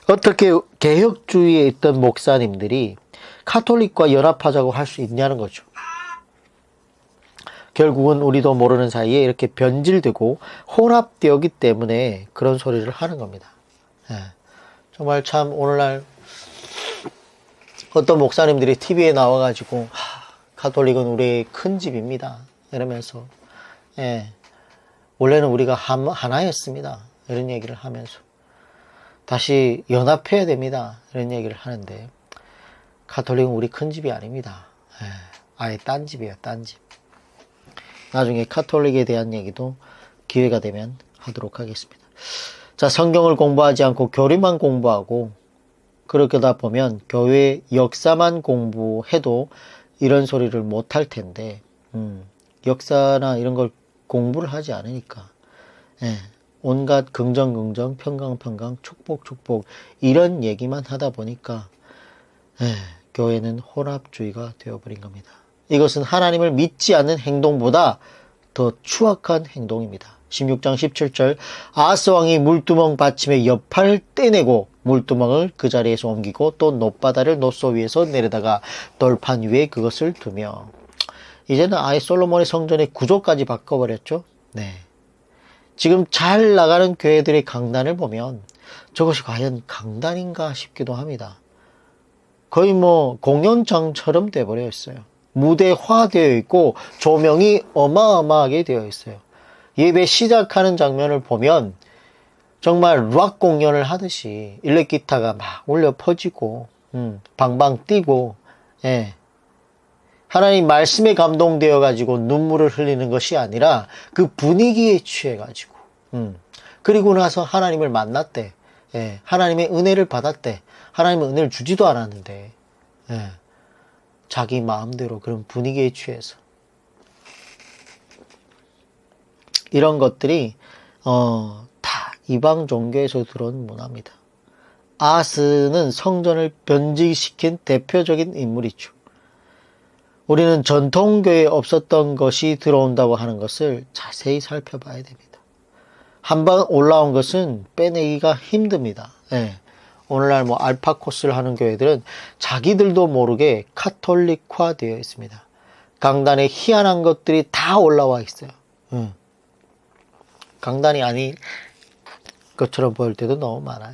어떻게 개혁주의에 있던 목사님들이 카톨릭과 연합하자고 할 수 있냐는 거죠. 결국은 우리도 모르는 사이에 이렇게 변질되고 혼합되었기 때문에 그런 소리를 하는 겁니다. 예. 정말 참 오늘날 어떤 목사님들이 TV에 나와가지고 카톨릭은 우리의 큰 집입니다 이러면서, 예, 원래는 우리가 하나였습니다 이런 얘기를 하면서 다시 연합해야 됩니다 이런 얘기를 하는데, 카톨릭은 우리 큰 집이 아닙니다. 예, 아예 딴 집이에요. 딴 집. 나중에 카톨릭에 대한 얘기도 기회가 되면 하도록 하겠습니다. 자, 성경을 공부하지 않고 교리만 공부하고 그러다 보면 교회 역사만 공부해도 이런 소리를 못할 텐데, 역사나 이런 걸 공부를 하지 않으니까, 예, 온갖 긍정, 평강, 축복 이런 얘기만 하다 보니까, 예, 교회는 혼합주의가 되어버린 겁니다. 이것은 하나님을 믿지 않는 행동보다 더 추악한 행동입니다. 16장 17절, 아하스 왕이 물두멍 받침의 여파를 떼내고 물두멍을 그 자리에서 옮기고 또 놋바다를 놋소 위에서 내려다가 돌판 위에 그것을 두며, 이제는 아예 솔로몬의 성전의 구조까지 바꿔버렸죠. 네. 지금 잘 나가는 교회들의 강단을 보면 저것이 과연 강단인가 싶기도 합니다. 거의 뭐 공연장처럼 돼버려 있어요. 무대화되어 있고 조명이 어마어마하게 되어 있어요. 예배 시작하는 장면을 보면 정말 락 공연을 하듯이 일렉기타가 막 울려 퍼지고, 방방 뛰고, 예. 하나님 말씀에 감동되어 가지고 눈물을 흘리는 것이 아니라 그 분위기에 취해 가지고, 그리고 나서 하나님을 만났대. 예. 하나님의 은혜를 받았대. 하나님은 은혜를 주지도 않았는데, 예. 자기 마음대로 그런 분위기에 취해서. 이런 것들이 다 이방 종교에서 들어온 문화입니다. 아하스는 성전을 변질시킨 대표적인 인물이죠. 우리는 전통교회에 없었던 것이 들어온다고 하는 것을 자세히 살펴봐야 됩니다. 한번 올라온 것은 빼내기가 힘듭니다. 예. 오늘날 뭐 알파 코스를 하는 교회들은 자기들도 모르게 카톨릭화 되어 있습니다. 강단에 희한한 것들이 다 올라와 있어요. 강단이 아닌 것처럼 보일 때도 너무 많아요.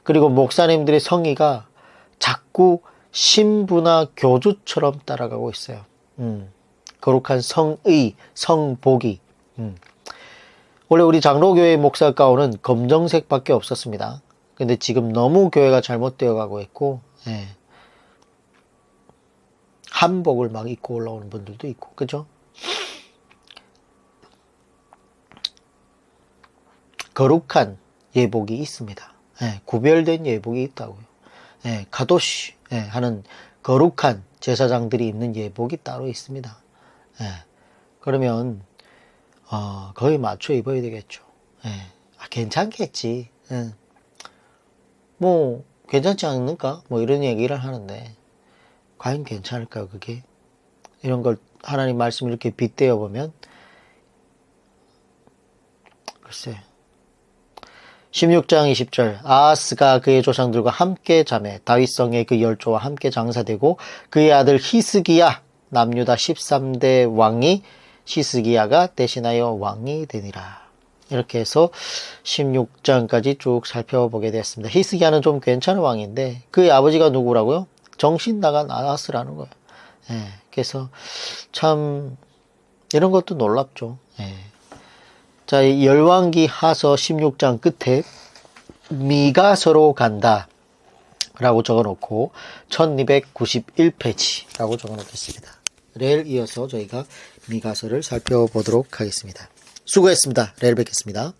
그리고 목사님들의 성의가 자꾸 신부나 교주처럼 따라가고 있어요. 거룩한 성의, 성복이. 원래 우리 장로교회 목사 가운은 검정색밖에 없었습니다. 근데 지금 너무 교회가 잘못되어 가고 있고, 예, 한복을 막 입고 올라오는 분들도 있고, 그죠? 거룩한 예복이 있습니다. 예, 구별된 예복이 있다고요. 예, 가도시 하는 거룩한 제사장들이 입는 예복이 따로 있습니다. 예, 그러면 거의 맞춰 입어야 되겠죠. 예, 괜찮겠지. 예. 뭐 괜찮지 않을까? 뭐 이런 얘기를 하는데 과연 괜찮을까요, 그게? 이런 걸 하나님 말씀을 이렇게 빗대어 보면 글쎄. 16장 20절, 아하스가 그의 조상들과 함께 자매 다윗성의 그 열조와 함께 장사되고 그의 아들 히스기야 남유다 13대 왕이 히스기야가 대신하여 왕이 되니라. 이렇게 해서 16장까지 쭉 살펴보게 되었습니다. 히스기야는 좀 괜찮은 왕인데 그의 아버지가 누구라고요? 정신 나간 아하스라는 거예요. 예, 그래서 참 이런 것도 놀랍죠. 예. 자, 열왕기 하서 16장 끝에 미가서로 간다 라고 적어놓고 1291페이지라고 적어놓겠습니다. 내일 이어서 저희가 미가서를 살펴보도록 하겠습니다. 수고했습니다. 내일 뵙겠습니다.